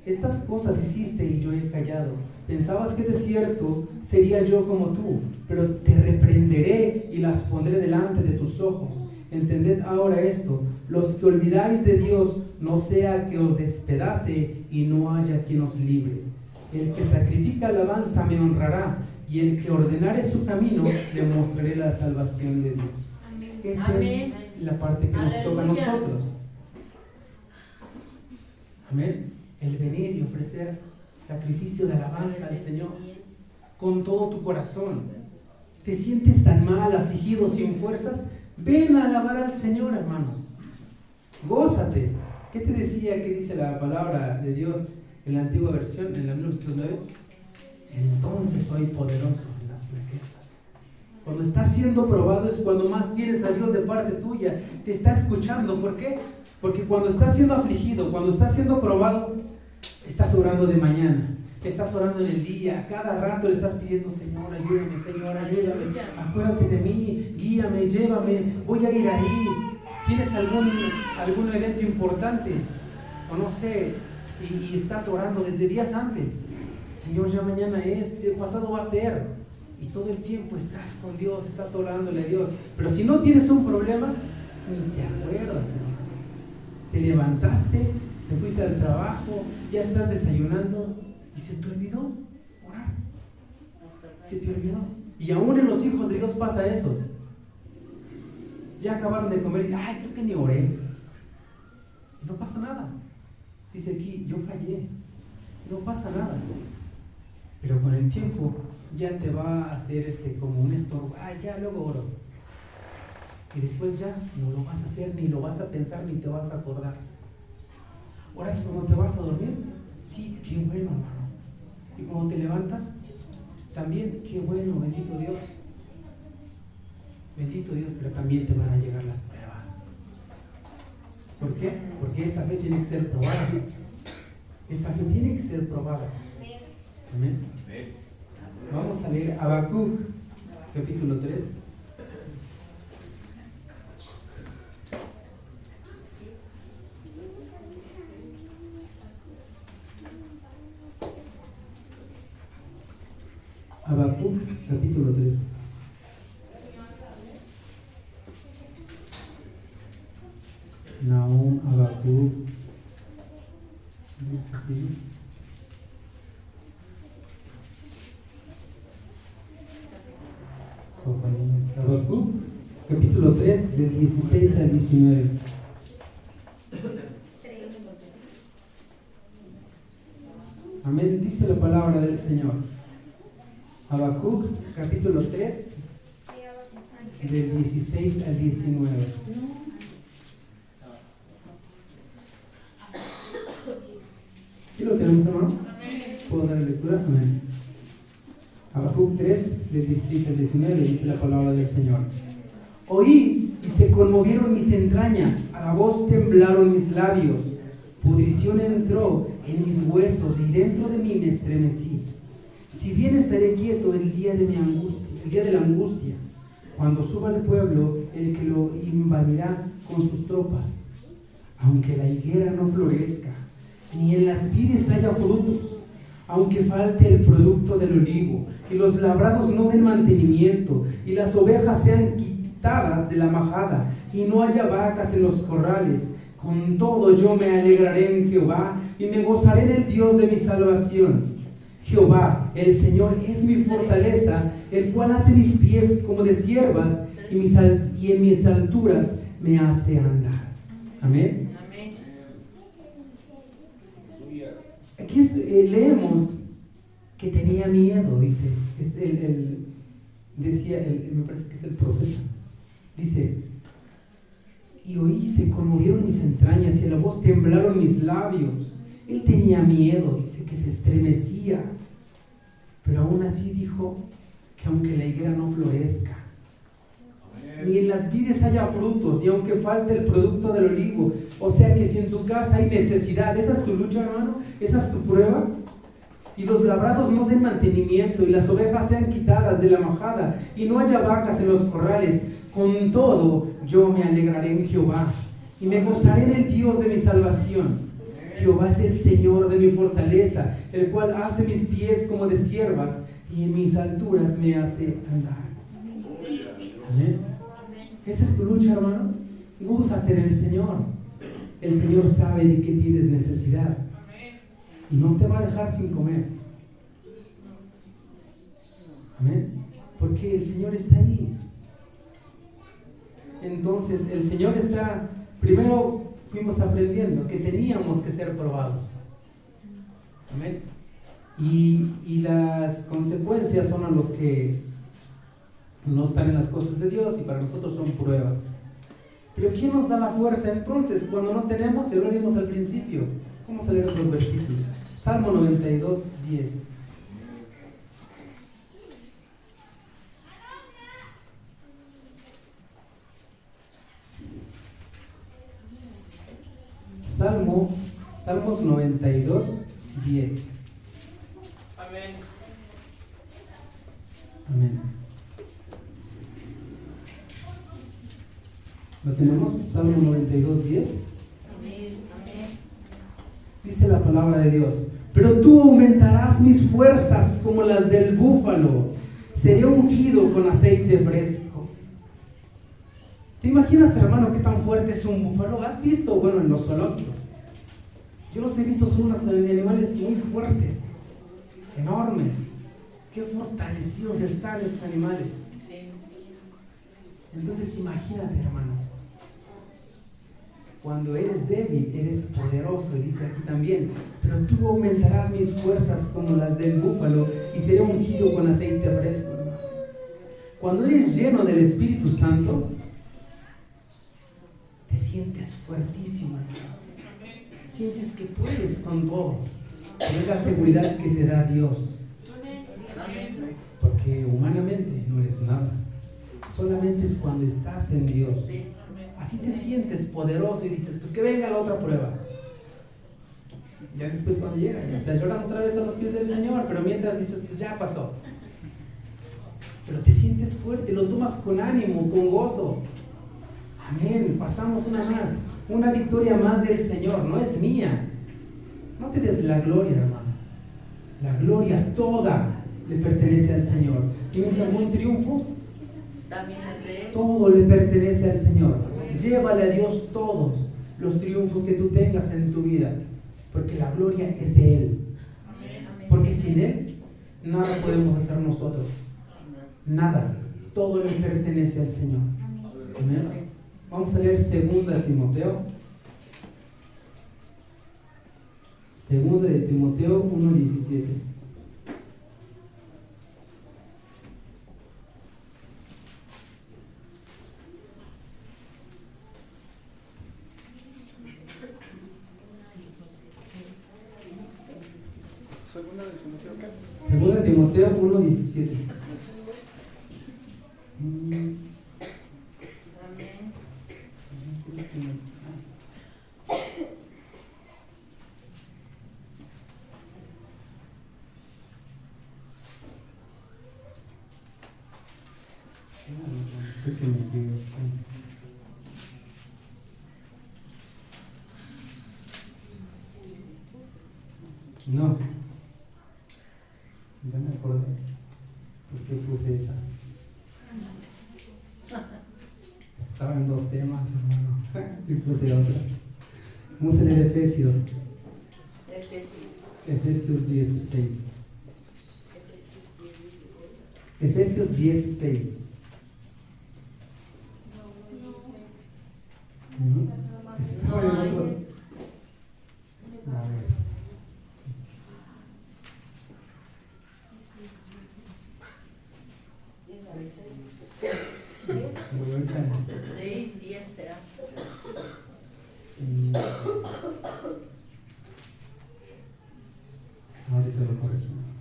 Estas cosas hiciste y yo he callado. Pensabas que de cierto sería yo como tú, pero te reprenderé y las pondré delante de tus ojos. Entended ahora esto, los que olvidáis de Dios, no sea que os despedace y no haya quien os libre. El que sacrifica alabanza me honrará, y el que ordenare su camino, le mostraré la salvación de Dios. Amén. Esa Amén. es la parte que nos toca a nosotros. Amén. el venir y ofrecer sacrificio de alabanza al Señor con todo tu corazón. ¿Te sientes tan mal, afligido, sin fuerzas? Ven a alabar al Señor, hermano. Gózate. ¿Qué te decía? ¿Qué dice la palabra de Dios en la antigua versión, en la 1909? Entonces soy poderoso en las flaquezas. Cuando estás siendo probado es cuando más tienes a Dios de parte tuya. Te está escuchando. ¿Por qué? Porque cuando estás siendo afligido, cuando estás siendo probado, estás orando de mañana, estás orando en el día, cada rato le estás pidiendo: Señor, ayúdame, Señor, ayúdame, acuérdate de mí, guíame, llévame, voy a ir ahí. ¿Tienes algún evento importante? O no sé, y estás orando desde días antes. Señor, ya mañana es, el pasado va a ser. Y todo el tiempo estás con Dios, estás orándole a Dios. Pero si no tienes un problema, ni te acuerdas, Señor. Te levantaste, te fuiste al trabajo, ya estás desayunando y se te olvidó orar. Se te olvidó. Y aún en los hijos de Dios pasa eso. Ya acabaron de comer y ay, creo que ni oré. Y no pasa nada. Dice aquí, yo fallé. No pasa nada. Pero con el tiempo ya te va a hacer como un estorbo. Ay, ya luego oro. Y después ya no lo vas a hacer, ni lo vas a pensar, ni te vas a acordar. Ahora es cuando te vas a dormir. Sí, qué bueno, hermano. Y cuando te levantas, también, qué bueno, bendito Dios. Bendito Dios, pero también te van a llegar las pruebas. ¿Por qué? Porque esa fe tiene que ser probada. Esa fe tiene que ser probada. Amén. Vamos a leer Habacuc, capítulo 3. Habacuc, capítulo 3. Nahum, Habacuc. ¿Sí? Habacuc, capítulo 3, del 16 al 19. Amén. Dice la palabra del Señor. Habacuc, capítulo 3, del 16 al 19. ¿Sí lo tenemos, hermano? ¿Puedo dar lectura? Amén. Habacuc 3, del 16 al 19, dice la palabra del Señor. Oí y se conmovieron mis entrañas, a la voz temblaron mis labios, pudrición entró en mis huesos y dentro de mí me estremecí. Si bien estaré quieto el día de mi angustia, el día de la angustia, cuando suba el pueblo, el que lo invadirá con sus tropas, aunque la higuera no florezca, ni en las vides haya frutos, aunque falte el producto del olivo, y los labrados no den mantenimiento, y las ovejas sean quitadas de la majada, y no haya vacas en los corrales, con todo yo me alegraré en Jehová, y me gozaré en el Dios de mi salvación. Jehová, el Señor, es mi fortaleza, el cual hace mis pies como de ciervas, y en mis alturas me hace andar. Amén. Aquí leemos que tenía miedo, dice, me parece que es el profeta, dice, y oí, se conmovieron mis entrañas y a la voz temblaron mis labios. Él tenía miedo, dice que se estremecía, pero aún así dijo que aunque la higuera no florezca, ni en las vides haya frutos, ni aunque falte el producto del olivo, o sea que si en tu casa hay necesidad, esa es tu lucha, hermano, esa es tu prueba, y los labrados no den mantenimiento, y las ovejas sean quitadas de la majada, y no haya vacas en los corrales, con todo yo me alegraré en Jehová, y me gozaré en el Dios de mi salvación. Jehová es el Señor de mi fortaleza, el cual hace mis pies como de ciervas, y en mis alturas me hace andar. Amén. Esa es tu lucha, hermano. Gózate en el Señor. El Señor sabe de qué tienes necesidad. Y no te va a dejar sin comer. Amén. Porque el Señor está ahí. Entonces, el Señor está... Primero fuimos aprendiendo que teníamos que ser probados. Amén. Y las consecuencias son a los que no están en las cosas de Dios y para nosotros son pruebas. Pero ¿quién nos da la fuerza entonces cuando no tenemos? Ya lo vimos al principio. Vamos a leer otros versículos. Salmo 92, 10. Salmos 92, 10. Amén. Amén. ¿Lo tenemos? Salmo 92, 10. Amén. Dice la palabra de Dios: pero tú aumentarás mis fuerzas como las del búfalo, seré ungido con aceite fresco. ¿Te imaginas, hermano, qué tan fuerte es un búfalo? ¿Has visto? Bueno, en los zoológicos. Yo los he visto, son unos animales muy fuertes, enormes. Qué fortalecidos están esos animales. Sí. Entonces imagínate, hermano, cuando eres débil, eres poderoso. Y dice aquí también: pero tú aumentarás mis fuerzas como las del búfalo y seré ungido con aceite fresco, hermano. Cuando eres lleno del Espíritu Santo, te sientes fuertísimo, hermano. Sientes que puedes con todo. Es la seguridad que te da Dios. Amén. Porque humanamente no eres nada. Solamente es cuando estás en Dios. Sí. Así te sientes poderoso y dices: pues que venga la otra prueba. Ya después cuando llega, ya estás llorando otra vez a los pies del Señor, pero mientras dices: pues ya pasó. Pero te sientes fuerte, lo tomas con ánimo, con gozo. Amén, pasamos una más, una victoria más del Señor, no es mía. No te des la gloria, hermano. La gloria toda le pertenece al Señor. ¿Tienes algún triunfo? También es de Él. Todo le pertenece al Señor. Llévale a Dios todos los triunfos que tú tengas en tu vida, porque la gloria es de Él. Amén. Porque sin Él nada podemos hacer nosotros. Nada. Todo le pertenece al Señor. Amén. Vamos a leer 2 Timoteo. 2 de Timoteo 1:17. Segunda de Timoteo 1:17. Amén. No, ya me acordé por qué puse esa. Estaba en 2 temas, hermano, y puse otra. Vamos a leer Efesios 16. Efesios 16. Estaba en otro. A ver. Seis, 10 será. Ahorita lo corregimos.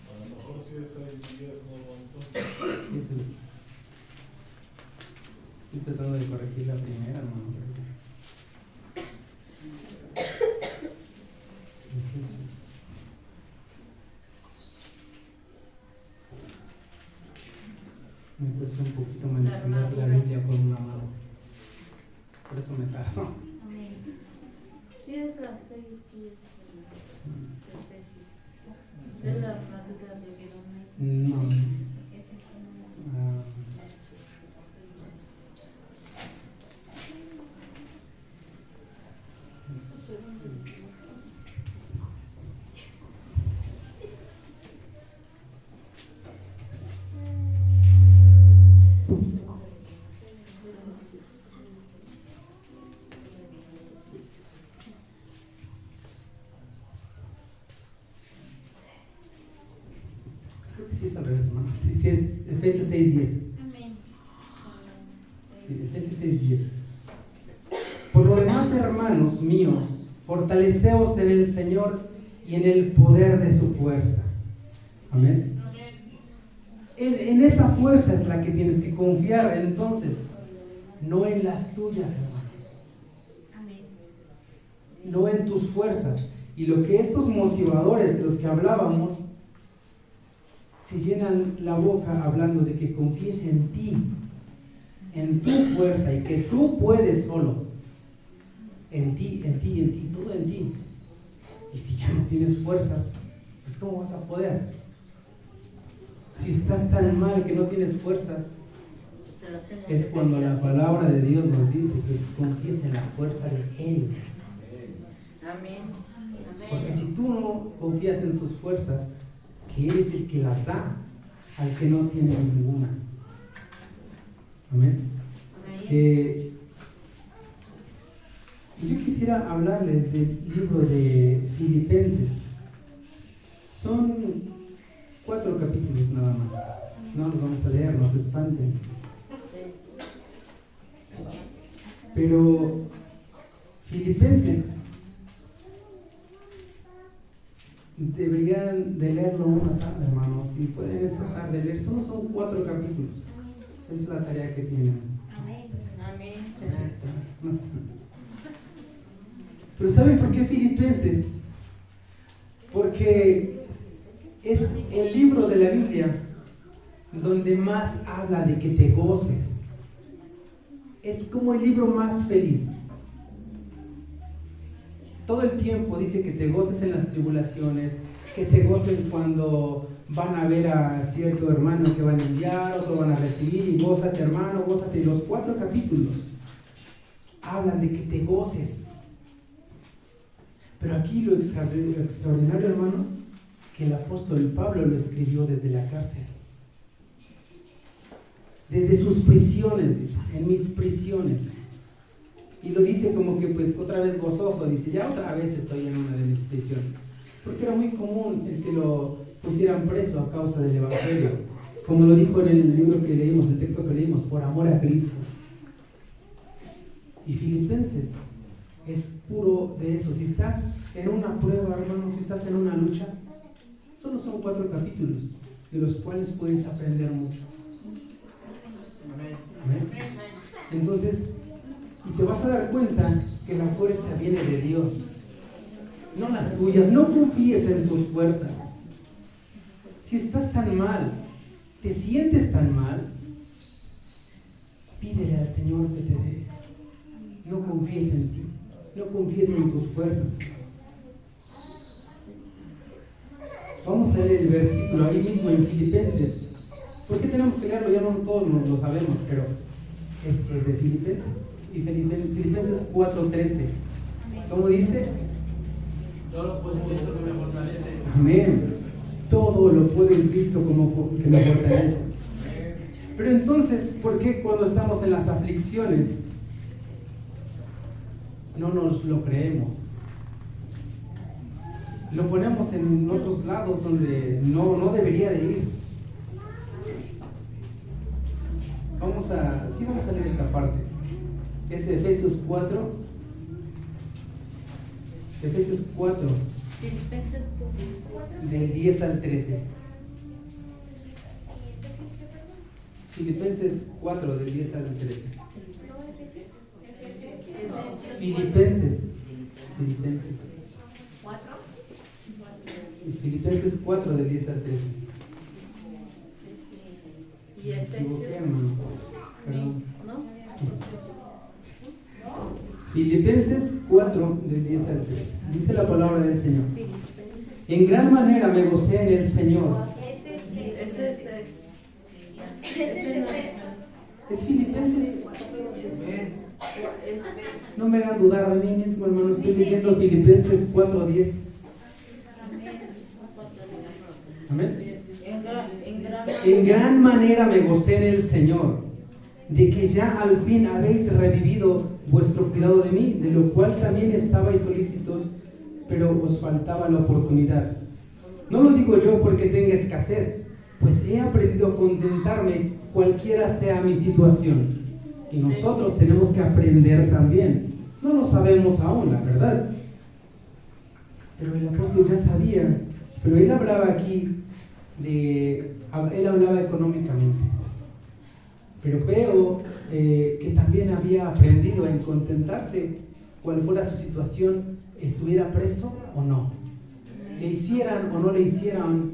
A lo mejor si es 6 días no aguanto. Sí, sí. Estoy tratando de corregir la primera, hermano. Efesios. Me cuesta un poquito manipular la Biblia con una mano. Por eso me tardo. Amén. Sí, es las 6, 10. Es la armadura de Dios. No. Ah. Creo que sí es al revés, hermano. Sí, es Efesios 6:10. Amén. Sí, Efesios 6:10. Por lo demás, hermanos míos, fortaleceos en el Señor y en el poder de su fuerza. Amén. En esa fuerza es la que tienes que confiar, entonces, no en las tuyas, hermanos. Amén. No en tus fuerzas. Y lo que estos motivadores de los que hablábamos se llenan la boca hablando de que confíes en ti, en tu fuerza y que tú puedes solo. En ti, todo en ti. Y si ya no tienes fuerzas, pues ¿cómo vas a poder? Si estás tan mal que no tienes fuerzas, es cuando la palabra de Dios nos dice que confíes en la fuerza de Él. Amén. Porque si tú no confías en sus fuerzas, que Él es el que las da al que no tiene ninguna. Amén. Y yo quisiera hablarles del libro de Filipenses. Son 4 capítulos nada más. No los vamos a leer, no se espanten. Pero Filipenses deberían de leerlo una tarde, hermanos. Si pueden esta tarde leer, solo son 4 capítulos. Esa es la tarea que tienen. Amén. No sé. Pero ¿saben por qué Filipenses? Porque es el libro de la Biblia donde más habla de que te goces. Es como el libro más feliz. Todo el tiempo dice que te goces en las tribulaciones, que se gocen cuando van a ver a cierto hermano que van a enviar, otro van a recibir, y gózate hermano, gózate. Los 4 capítulos hablan de que te goces. Pero aquí lo extraordinario, hermano, que el apóstol Pablo lo escribió desde la cárcel. Desde sus prisiones, dice, en mis prisiones. Y lo dice como que pues otra vez gozoso, dice, ya otra vez estoy en una de mis prisiones. Porque era muy común el que lo pusieran preso a causa del evangelio. Como lo dijo en el libro que leímos, el texto que leímos, por amor a Cristo. Y Filipenses es puro de eso. Si estás en una prueba, hermano, si estás en una lucha, solo son 4 capítulos, de los cuales puedes aprender mucho. Amén. Entonces, y te vas a dar cuenta que la fuerza viene de Dios, no las tuyas. No confíes en tus fuerzas. Si estás tan mal, te sientes tan mal, pídele al Señor que te dé. No confíes en ti, no confíes en tus fuerzas. Vamos a leer el versículo ahí mismo en Filipenses. ¿Por qué tenemos que leerlo? Ya no todos lo sabemos, pero es de Filipenses. Y Filipenses 4:13. ¿Cómo dice? Todo lo puedo en Cristo que me fortalece. Amén. Todo lo puede en Cristo que me fortalece. Pero entonces, ¿por qué cuando estamos en las aflicciones no nos lo creemos? Lo ponemos en otros lados donde no debería de ir. Vamos a leer esta parte. Es de Efesios 4. Efesios 4, del 10 al 13. Filipenses 4, del 10 al 13. Filipenses 4, del 10 al 13. ¿Y Me equivoqué, hermano. Perdón. ¿No? Filipenses 4, del 10 al 13. Dice la palabra del Señor. En gran manera me gocé en el Señor. Es Filipenses. No me hagan dudar de mí mismo, hermano. Estoy leyendo Filipenses 4:10. Amén. En gran manera me gocé en el Señor, de que ya al fin habéis revivido vuestro cuidado de mí, de lo cual también estabais solícitos, pero os faltaba la oportunidad. No lo digo yo porque tenga escasez, pues he aprendido a contentarme cualquiera sea mi situación. Y nosotros tenemos que aprender también. No lo sabemos aún, la verdad. Pero el apóstol ya sabía. Pero él hablaba aquí él hablaba económicamente. Pero veo que también había aprendido a contentarse cual fuera su situación, estuviera preso o no. Le hicieran o no le hicieran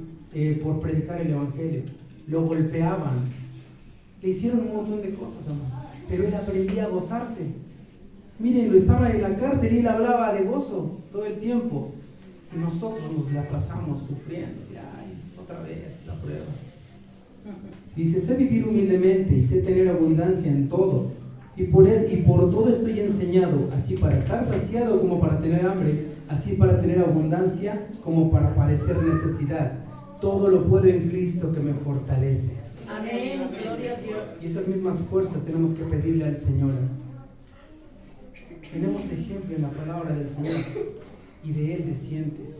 por predicar el evangelio. Lo golpeaban. Le hicieron un montón de cosas, amor. Pero él aprendía a gozarse. Miren, lo estaba en la cárcel y él hablaba de gozo todo el tiempo. Y nosotros nos la pasamos sufriendo. Y ay, otra vez la prueba. Dice, sé vivir humildemente y sé tener abundancia en todo. Y por todo estoy enseñado, así para estar saciado como para tener hambre, así para tener abundancia como para padecer necesidad. Todo lo puedo en Cristo que me fortalece. Amén. Gloria a Dios. Y esas mismas fuerzas tenemos que pedirle al Señor. Tenemos ejemplo en la palabra del Señor y de Él desciende.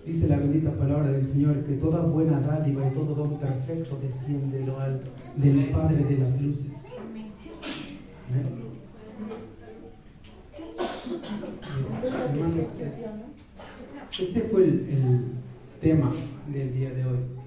Dice la bendita palabra del Señor que toda buena dádiva y todo don perfecto desciende de lo alto, del Padre de las luces. Amén. Hermanos, este fue el tema del día de hoy.